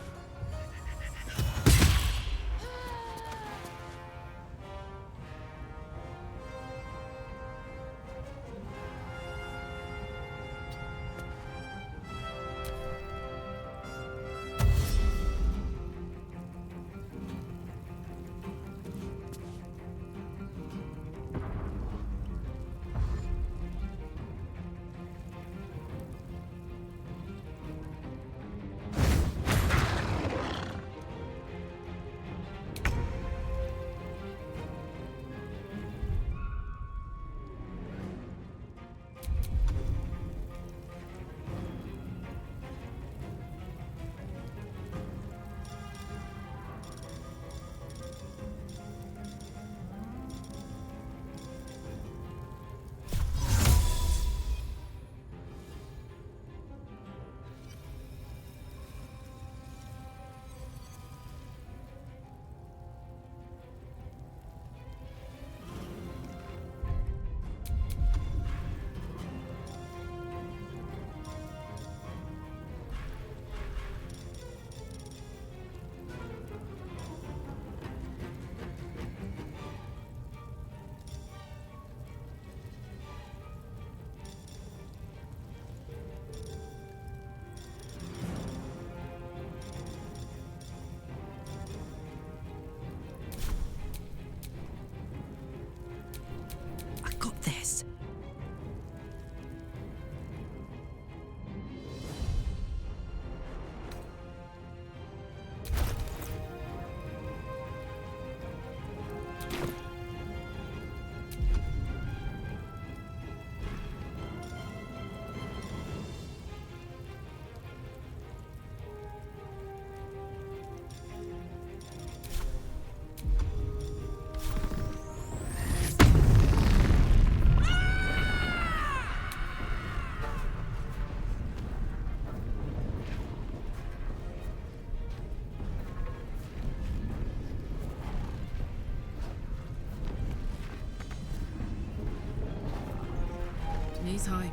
Knees high.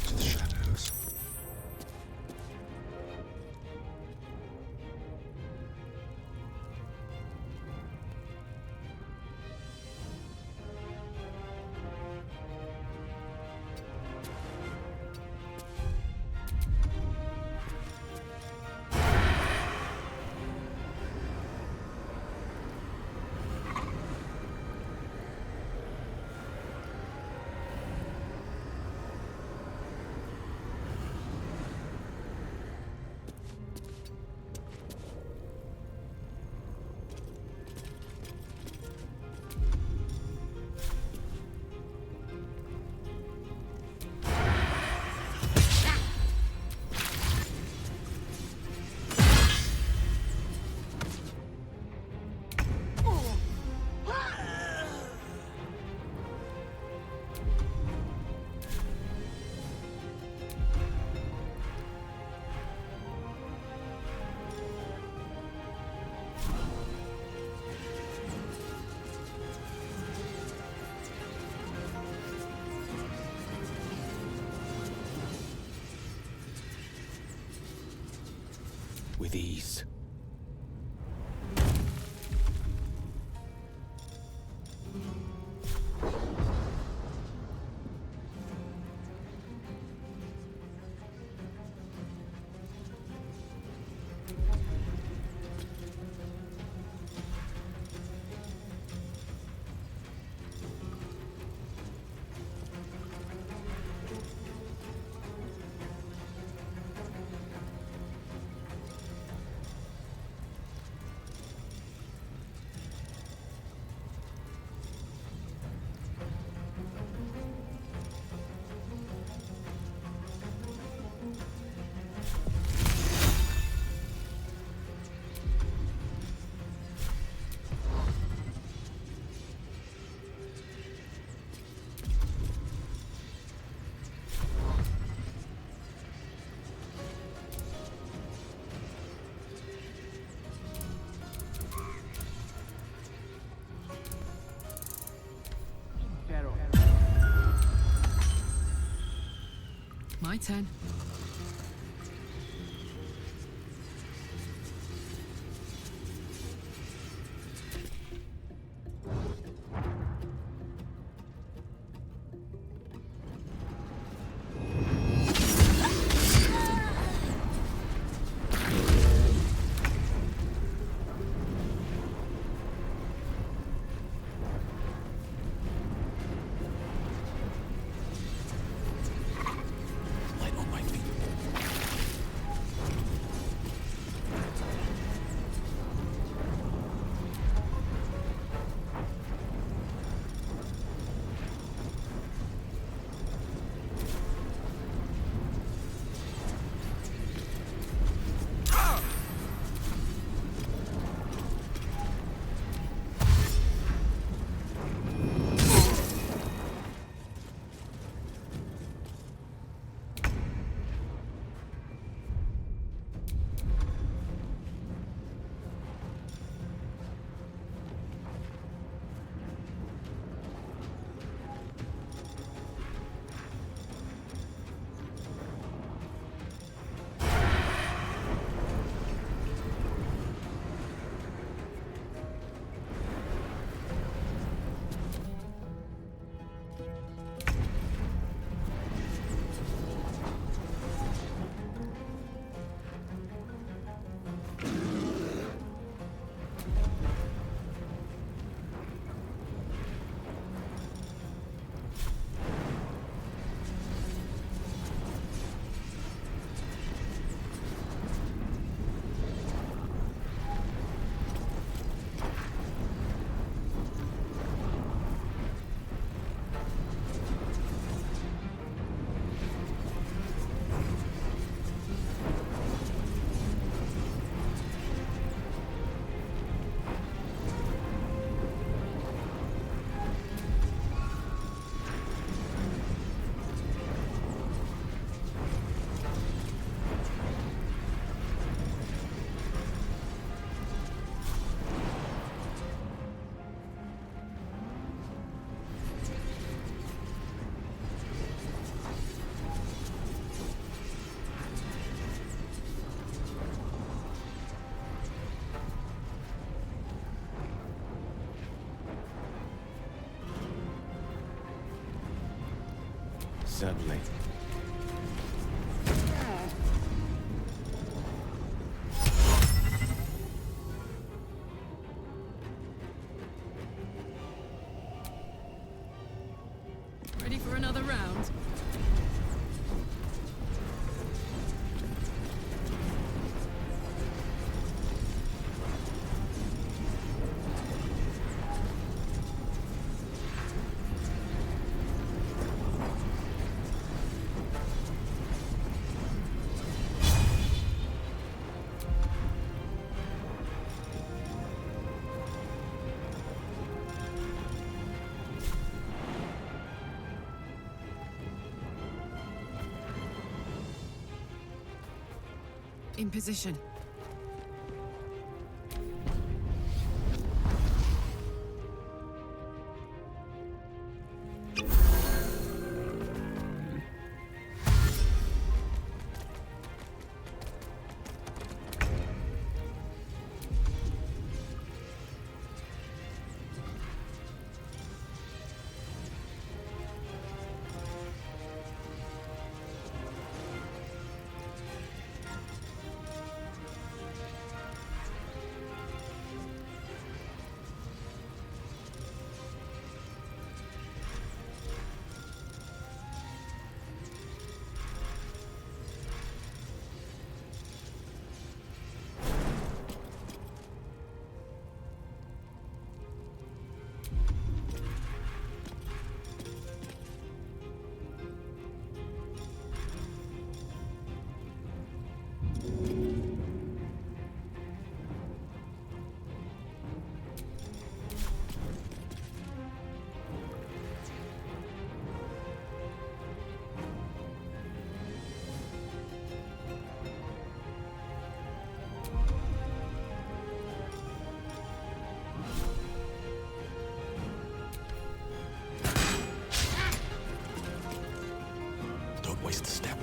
to the shadows. With ease. My turn. Light on my Certainly. Ready for another round? In position. Don't waste a step.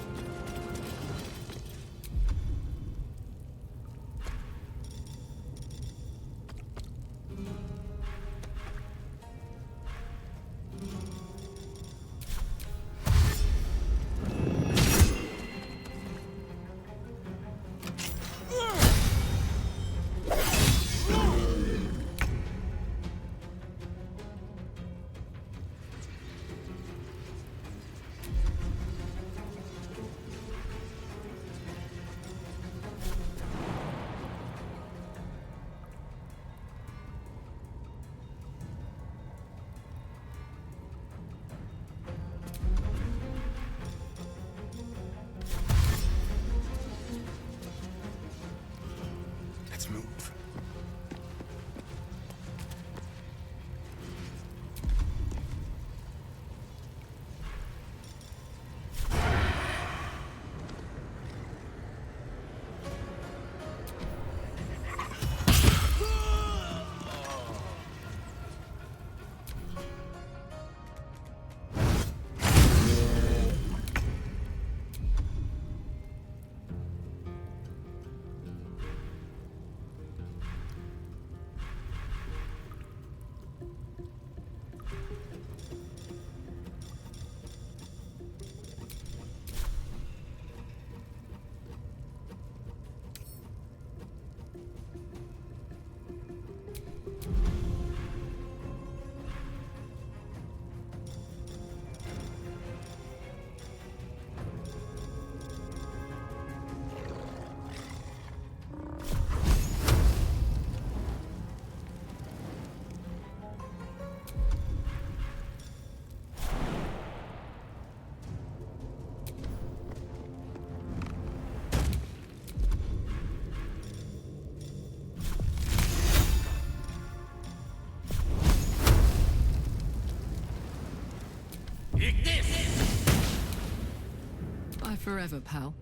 Let's move. Bye forever, pal.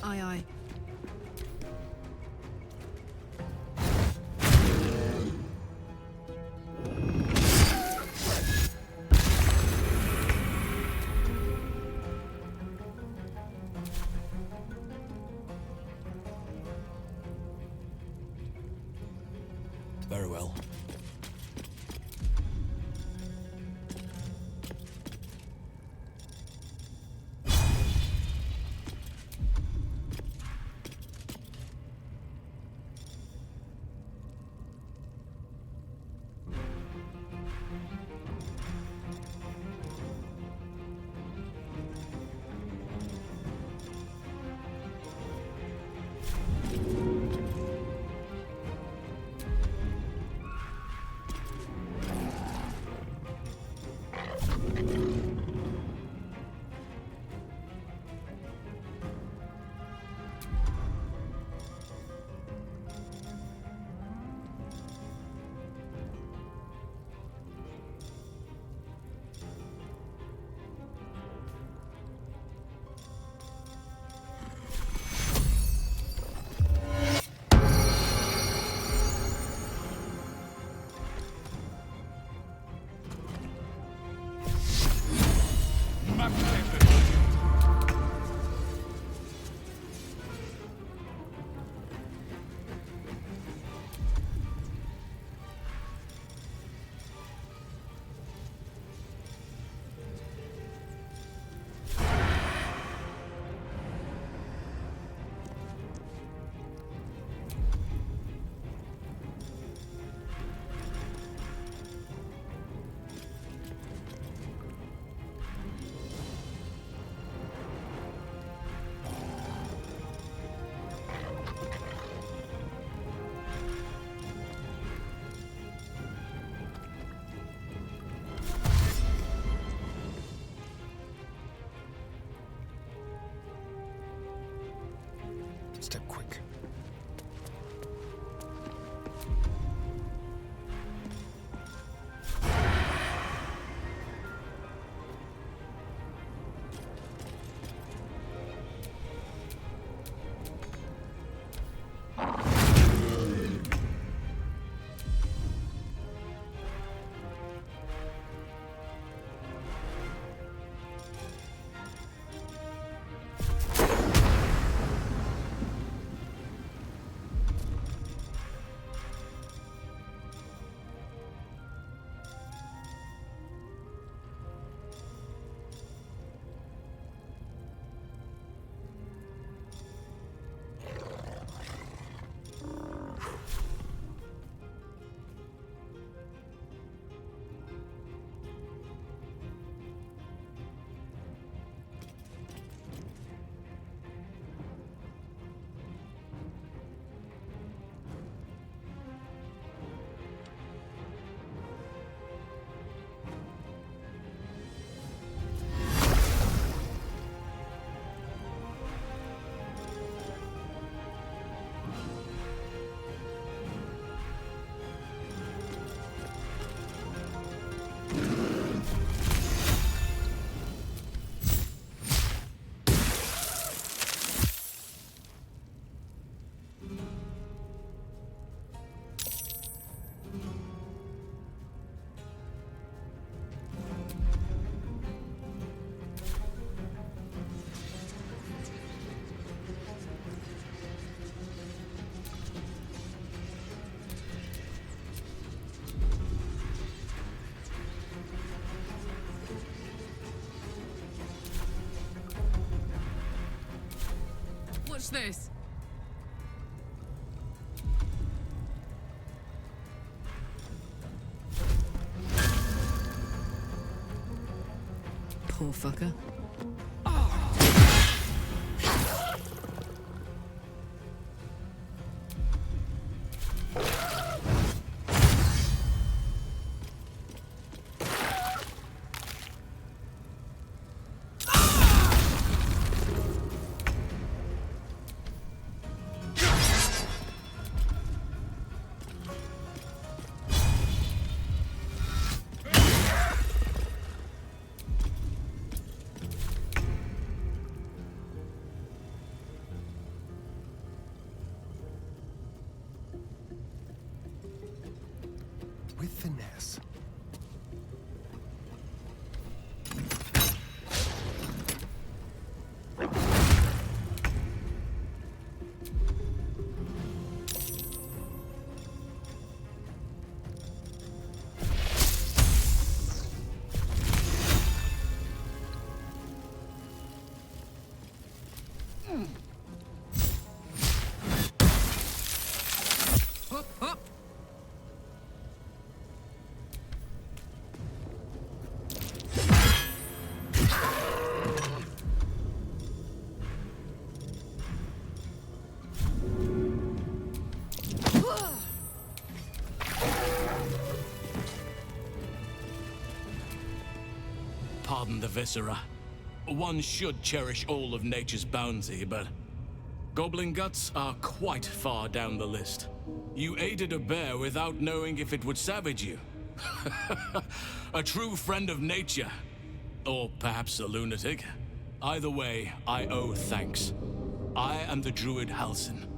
Aye, aye. Very well. Step quick. Watch this. Poor fucker. from the viscera. One should cherish all of nature's bounty, but goblin guts are quite far down the list. You aided a bear without knowing if it would savage you. A true friend of nature. Or perhaps a lunatic. Either way, I owe thanks. I am the druid Halsin.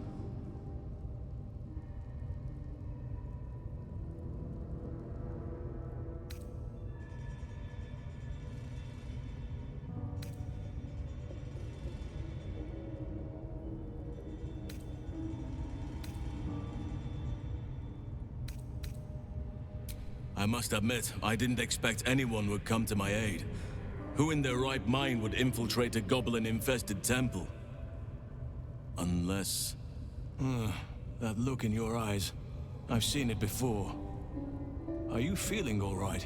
I must admit, I didn't expect anyone would come to my aid. Who in their right mind would infiltrate a goblin-infested temple? Unless... that look in your eyes. I've seen it before. Are you feeling all right?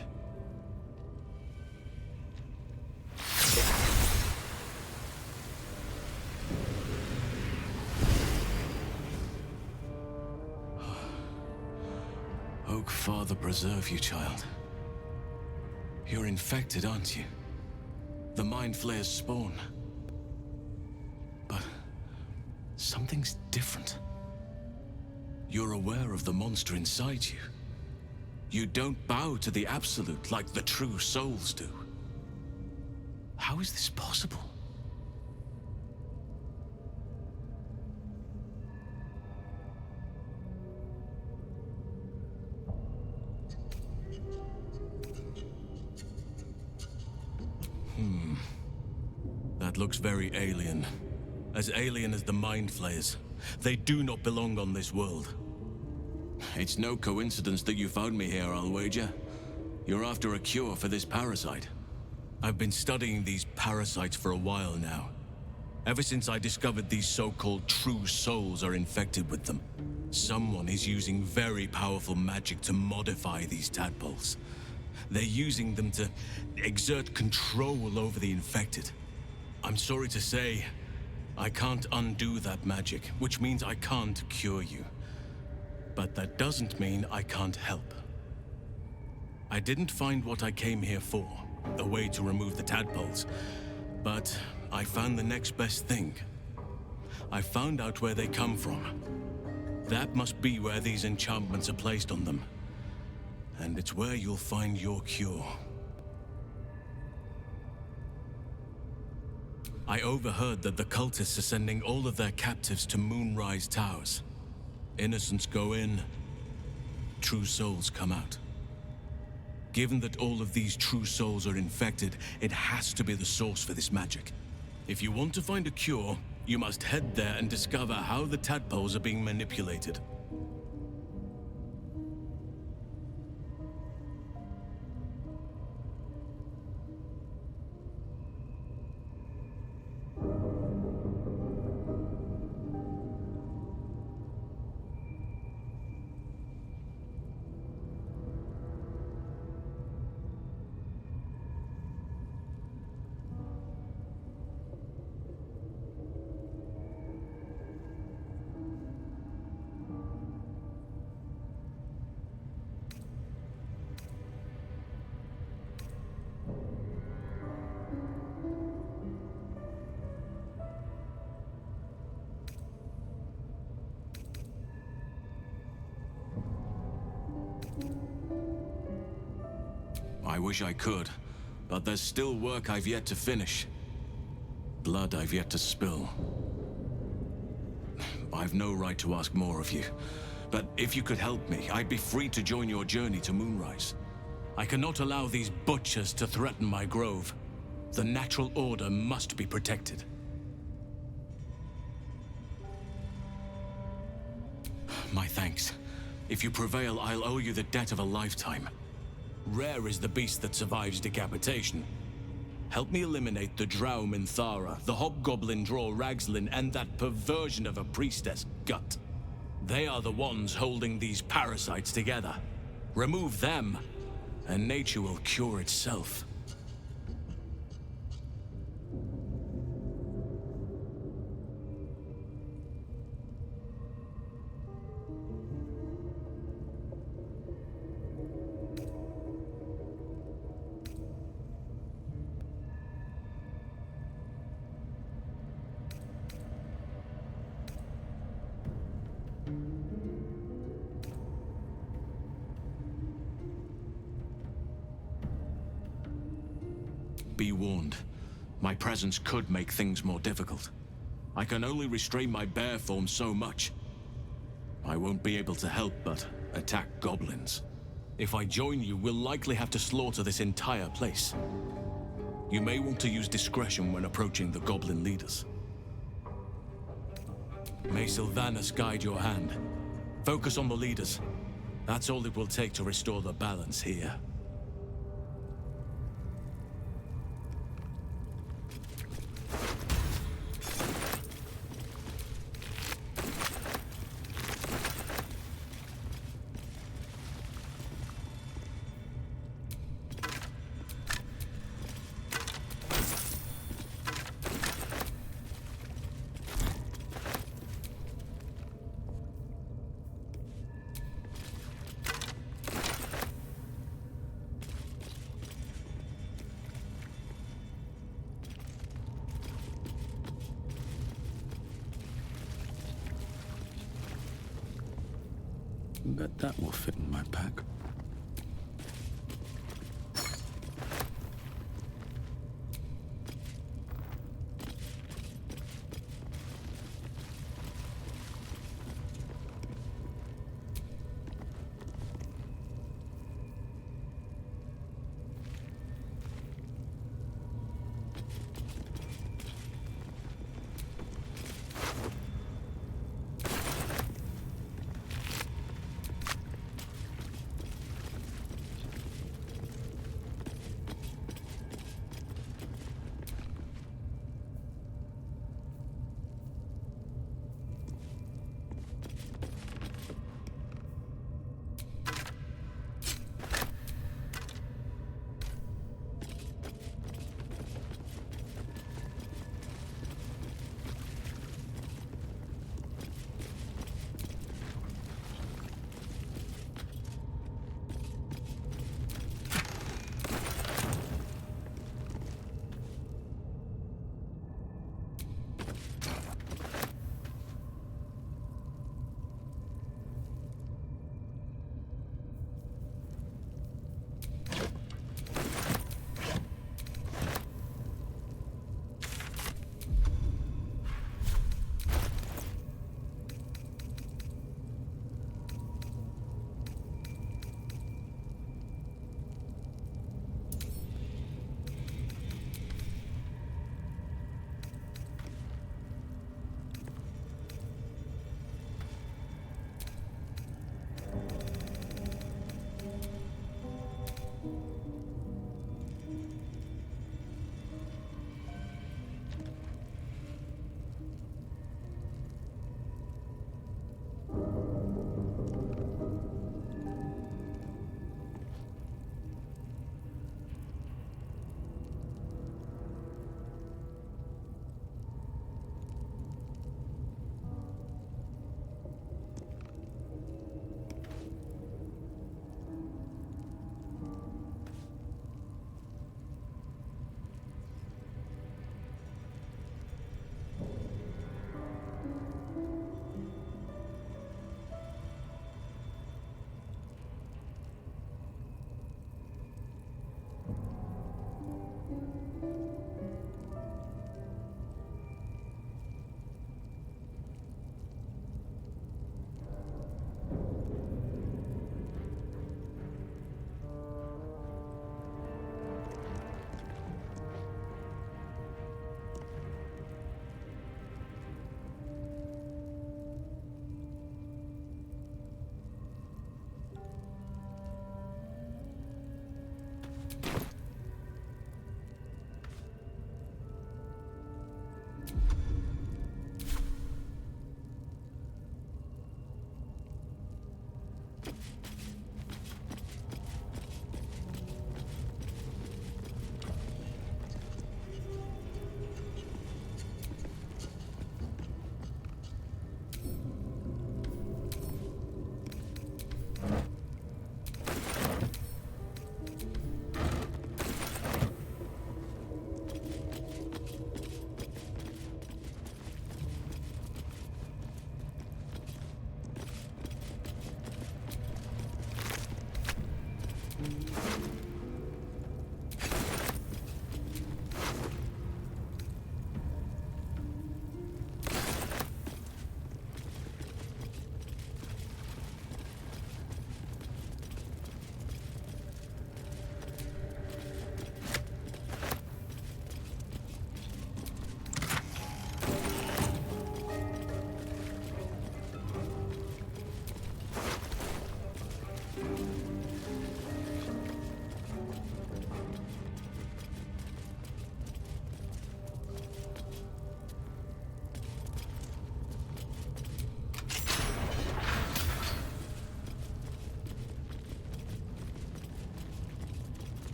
Oak Father preserve you, child. You're infected, aren't you? The Mind Flayer's spawn. But something's different. You're aware of the monster inside you. You don't bow to the Absolute like the true souls do. How is this possible? That looks very alien. As alien as the Mind Flayers. They do not belong on this world. It's no coincidence that you found me here, I'll wager. You're after a cure for this parasite. I've been studying these parasites for a while now. Ever since I discovered these so-called true souls are infected with them. Someone is using very powerful magic to modify these tadpoles. They're using them to exert control over the infected. I'm sorry to say, I can't undo that magic, which means I can't cure you. But that doesn't mean I can't help. I didn't find what I came here for, a way to remove the tadpoles, but I found the next best thing. I found out where they come from. That must be where these enchantments are placed on them. And it's where you'll find your cure. I overheard that the cultists are sending all of their captives to Moonrise Towers. Innocents go in, true souls come out. Given that all of these true souls are infected, it has to be the source for this magic. If you want to find a cure, you must head there and discover how the tadpoles are being manipulated. I wish I could, but there's still work I've yet to finish. Blood I've yet to spill. I've no right to ask more of you, but if you could help me, I'd be free to join your journey to Moonrise. I cannot allow these butchers to threaten my grove. The natural order must be protected. My thanks. If you prevail, I'll owe you the debt of a lifetime. Rare is the beast that survives decapitation. Help me eliminate the Drow Minthara, the Hobgoblin Draw Ragslin, and that perversion of a priestess, Gut. They are the ones holding these parasites together. Remove them, and nature will cure itself. be warned. My presence could make things more difficult. I can only restrain my bear form so much. I won't be able to help but attack goblins. If I join you, we'll likely have to slaughter this entire place. You may want to use discretion when approaching the goblin leaders. May Sylvanus guide your hand. Focus on the leaders. That's all it will take to restore the balance here. Bet that will fit in my pack.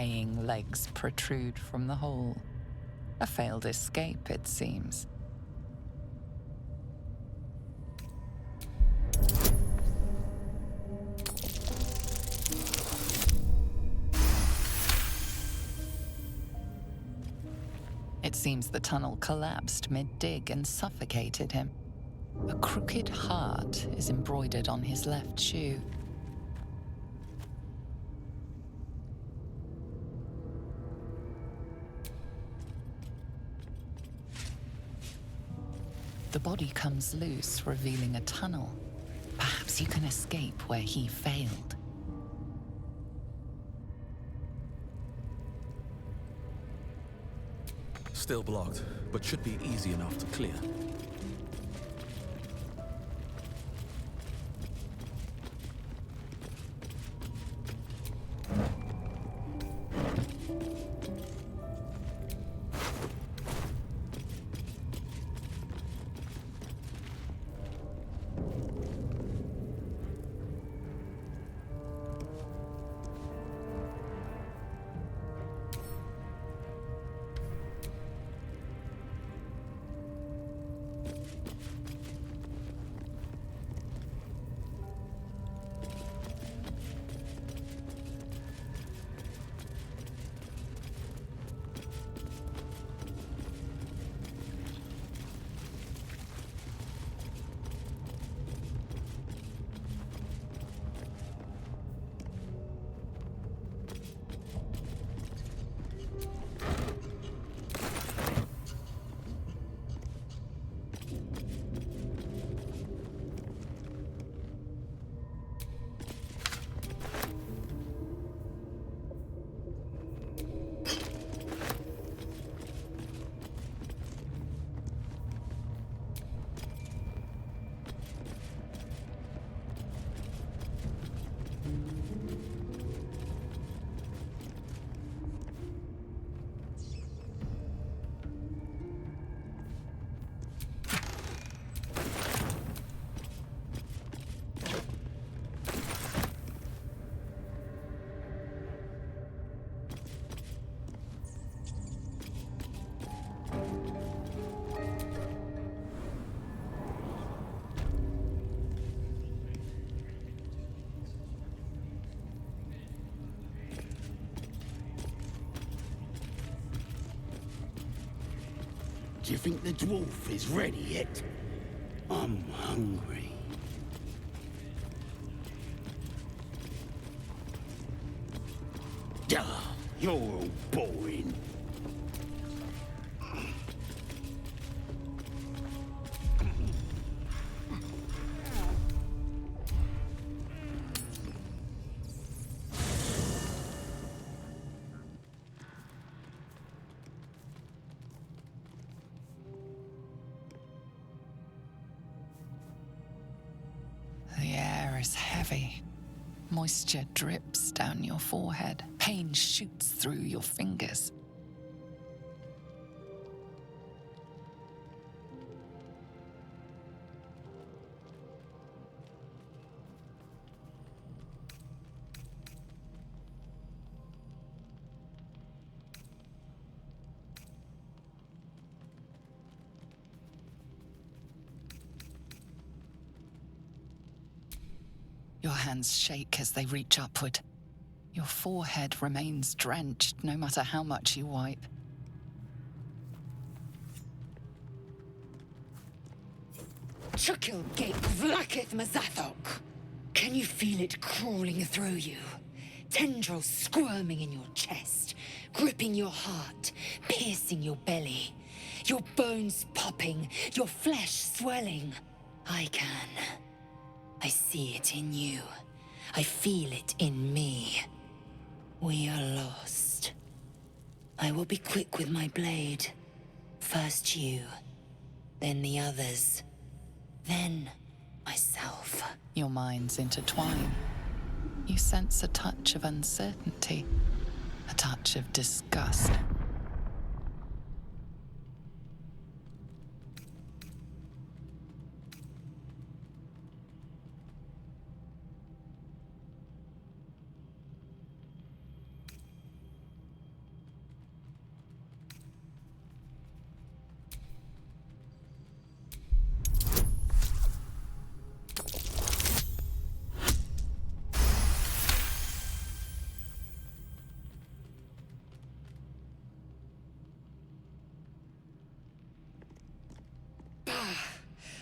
decaying legs protrude from the hole. A failed escape, it seems. It seems the tunnel collapsed mid-dig and suffocated him. A crooked heart is embroidered on his left shoe. The body comes loose, revealing a tunnel. Perhaps you can escape where he failed. Still blocked, but should be easy enough to clear. Do you think the dwarf is ready yet? I'm hungry. Duh, you're all boring. The air is heavy. Moisture drips down your forehead. Pain shoots through your fingers. Your hands shake as they reach upward. Your forehead remains drenched no matter how much you wipe. Chukil Gate Vlakith Mazathok. Can you feel it crawling through you? Tendrils squirming in your chest, gripping your heart, piercing your belly. Your bones popping, your flesh swelling. I can. I see it in you. I feel it in me. We are lost. I will be quick with my blade. First you, then the others, then myself. Your minds intertwine. You sense a touch of uncertainty, a touch of disgust.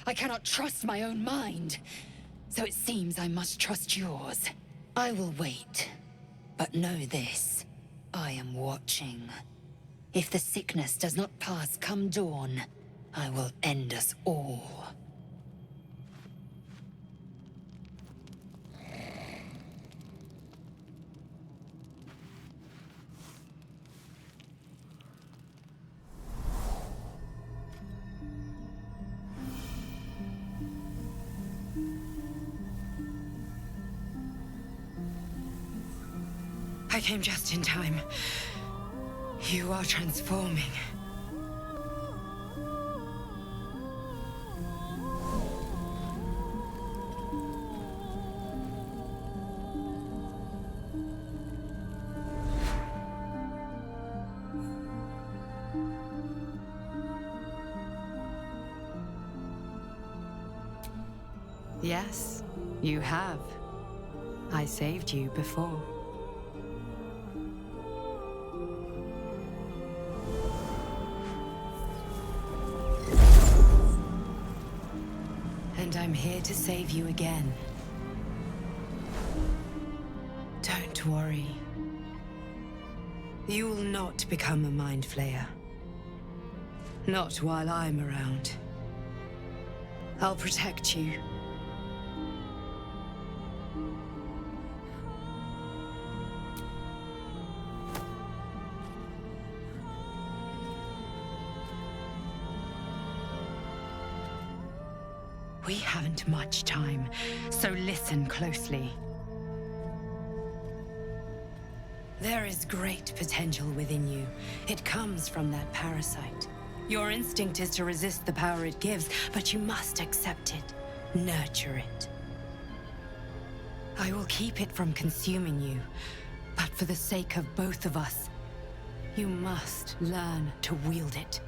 I cannot trust my own mind. So it seems I must trust yours. I will wait. But know this. I am watching. If the sickness does not pass come dawn, I will end us all. I came just in time. You are transforming. Yes, you have. I saved you before. And I'm here to save you again. Don't worry. You will not become a Mind Flayer. Not while I'm around. I'll protect you. We haven't much time, so listen closely. There is great potential within you. It comes from that parasite. Your instinct is to resist the power it gives, but you must accept it, nurture it. I will keep it from consuming you, but for the sake of both of us, you must learn to wield it.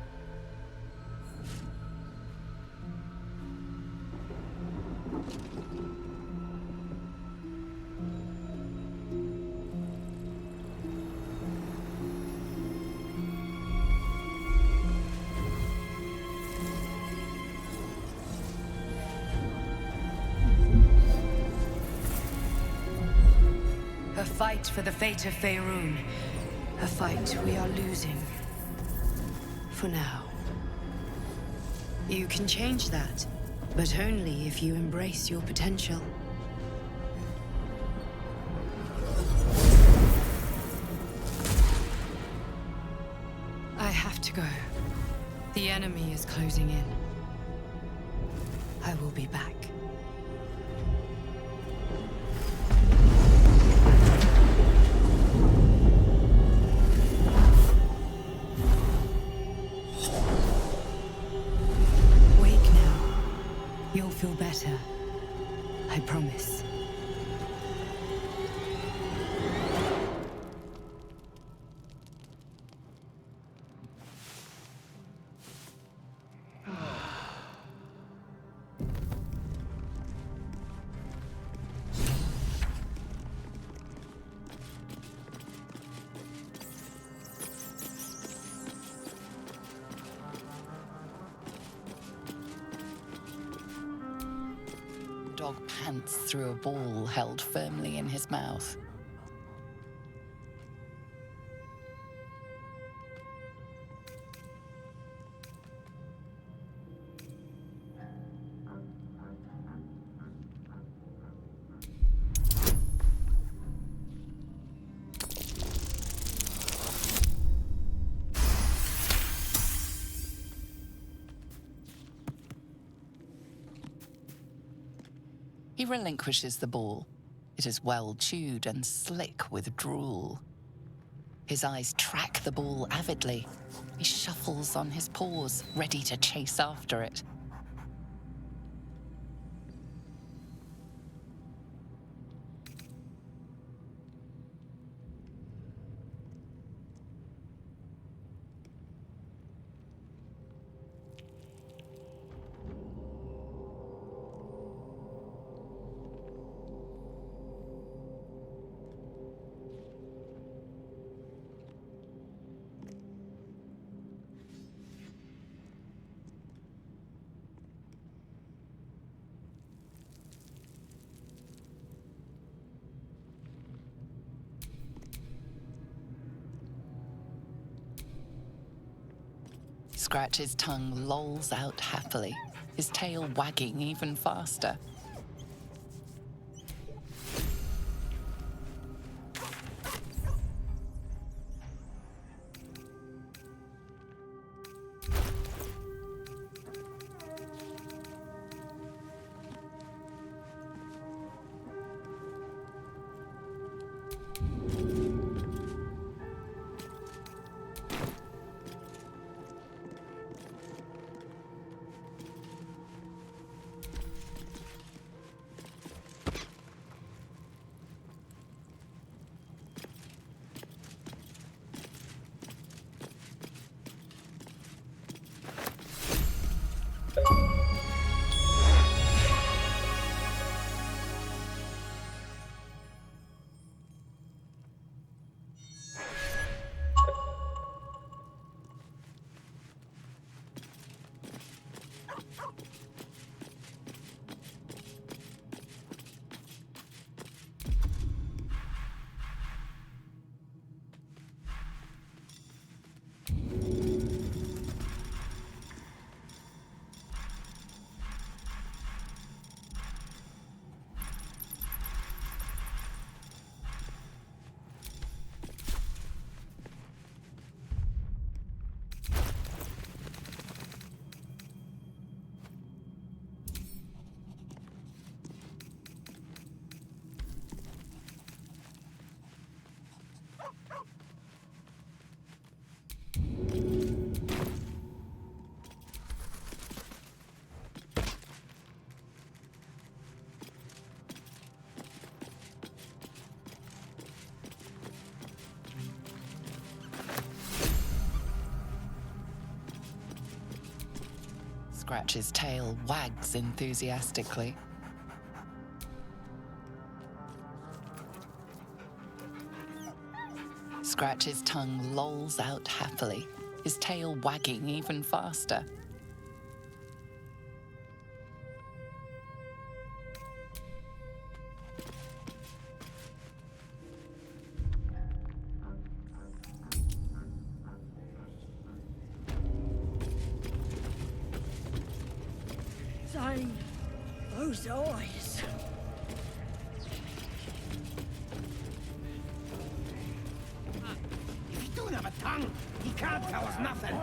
A fight for the fate of Faerun. A fight we are losing. For now. You can change that, but only if you embrace your potential. I have to go. The enemy is closing in. I will be back. You'll feel better. I promise. Dog pants through a ball held firmly in his mouth. He relinquishes the ball. It is well chewed and slick with drool. His eyes track the ball avidly. He shuffles on his paws, ready to chase after it. Scratch's tongue lolls out happily, his tail wagging even faster. Scratch's tail wags enthusiastically. Scratch's tongue lolls out happily, his tail wagging even faster. Zane, those eyes. If you don't have a tongue, you can't tell us nothing.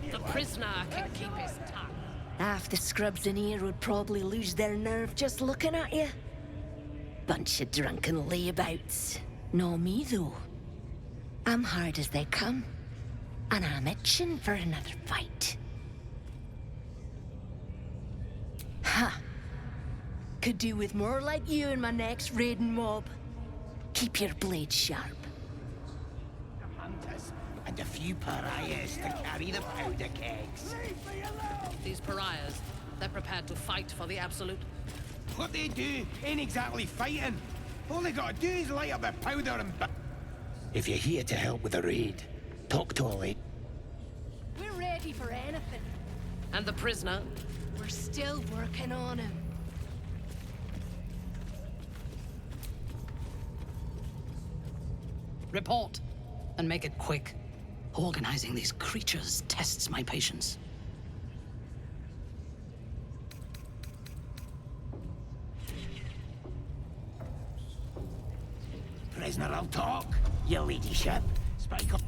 The prisoner can keep his tongue. Half the scrubs in here would probably lose their nerve just looking at you. Bunch of drunken layabouts. No me, though. I'm hard as they come, and I'm itching for another fight. Ha! Could do with more like you in my next raiding mob. Keep your blade sharp. Hunters and a few pariahs to carry the powder kegs. These pariahs, they're prepared to fight for the absolute. What they do ain't exactly fighting. All they gotta do is light up their powder and... If you're here to help with the raid, talk to Ollie. We're ready for anything. And the prisoner? We're still working on him. Report, and make it quick. Organizing these creatures tests my patience. Prisoner, I'll talk, your ladyship. Spike up.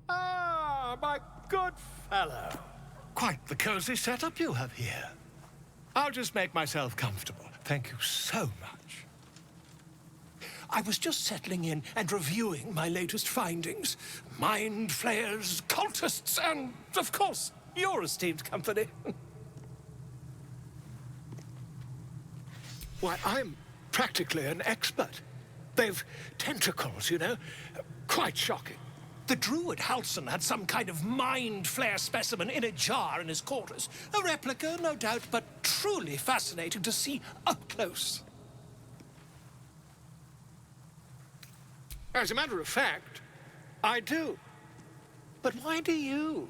Ah, my good fellow. Quite the cozy setup you have here. I'll just make myself comfortable. Thank you so much. I was just settling in and reviewing my latest findings. Mind flayers, cultists, and, of course, your esteemed company. Why, I'm practically an expert. They've tentacles, you know. Quite shocking. The druid Halson had some kind of mind flare specimen in a jar in his quarters. A replica, no doubt, but truly fascinating to see up close. As a matter of fact, I do. But why do you?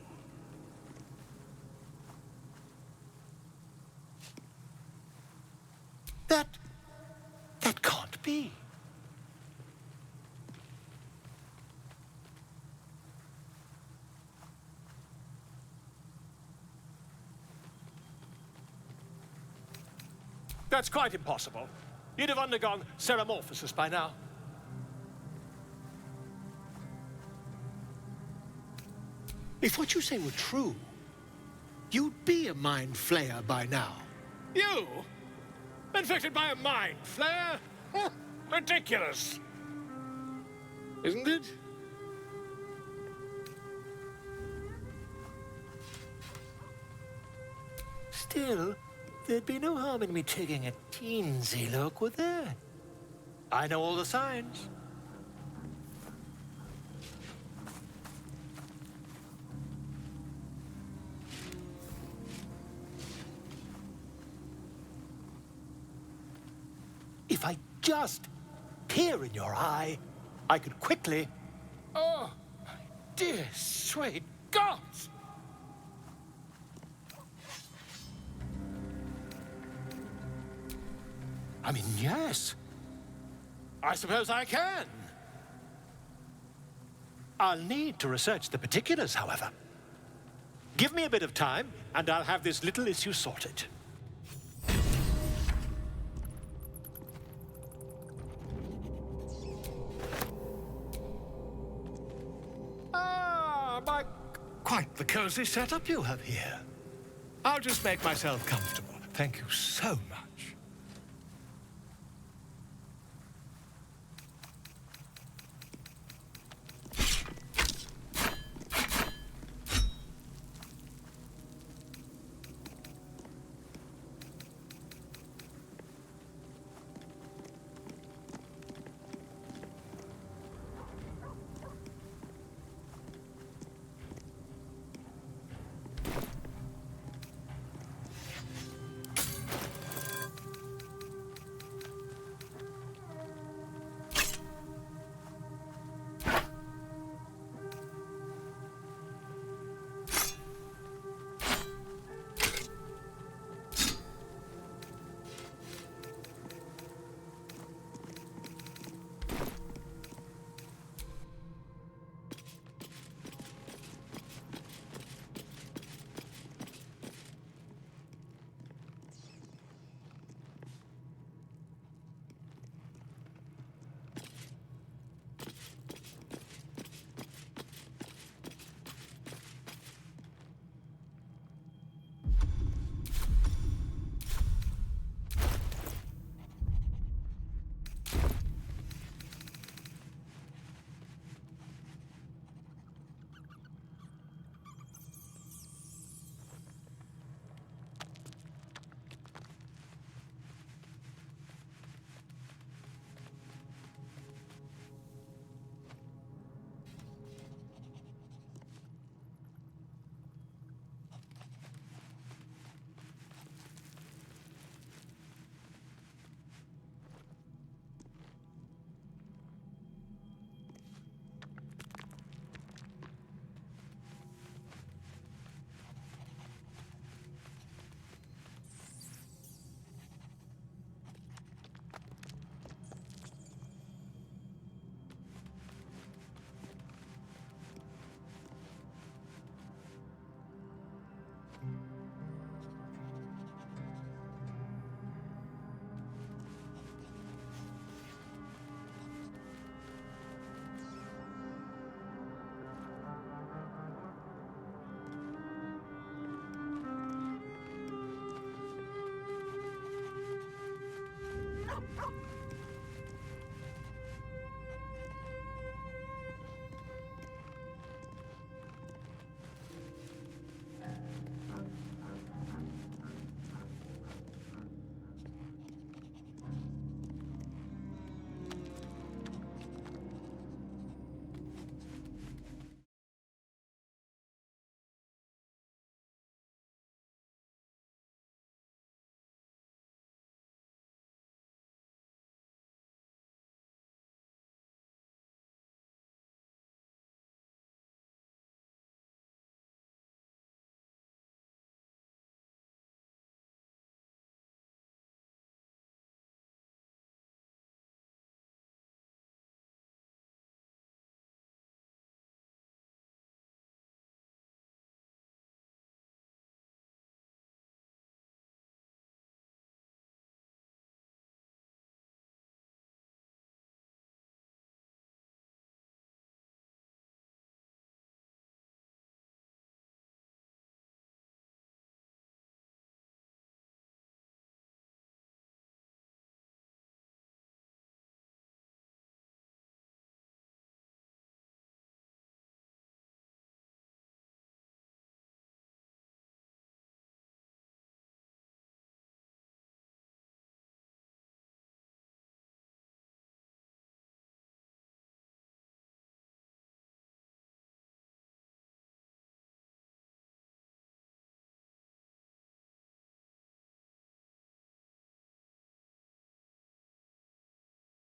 That can't be. That's quite impossible. You'd have undergone ceramorphosis by now. If what you say were true, you'd be a mind flayer by now. You? Infected by a mind flayer? Ridiculous. Isn't it? Still, there'd be no harm in me taking a teensy look, would there? I know all the signs. If I just peer in your eye, I could quickly... Oh, my dear sweet gods! I mean, yes. I suppose I can. I'll need to research the particulars, however. Give me a bit of time, and I'll have this little issue sorted. Quite the cozy setup you have here. I'll just make myself comfortable. Thank you so much.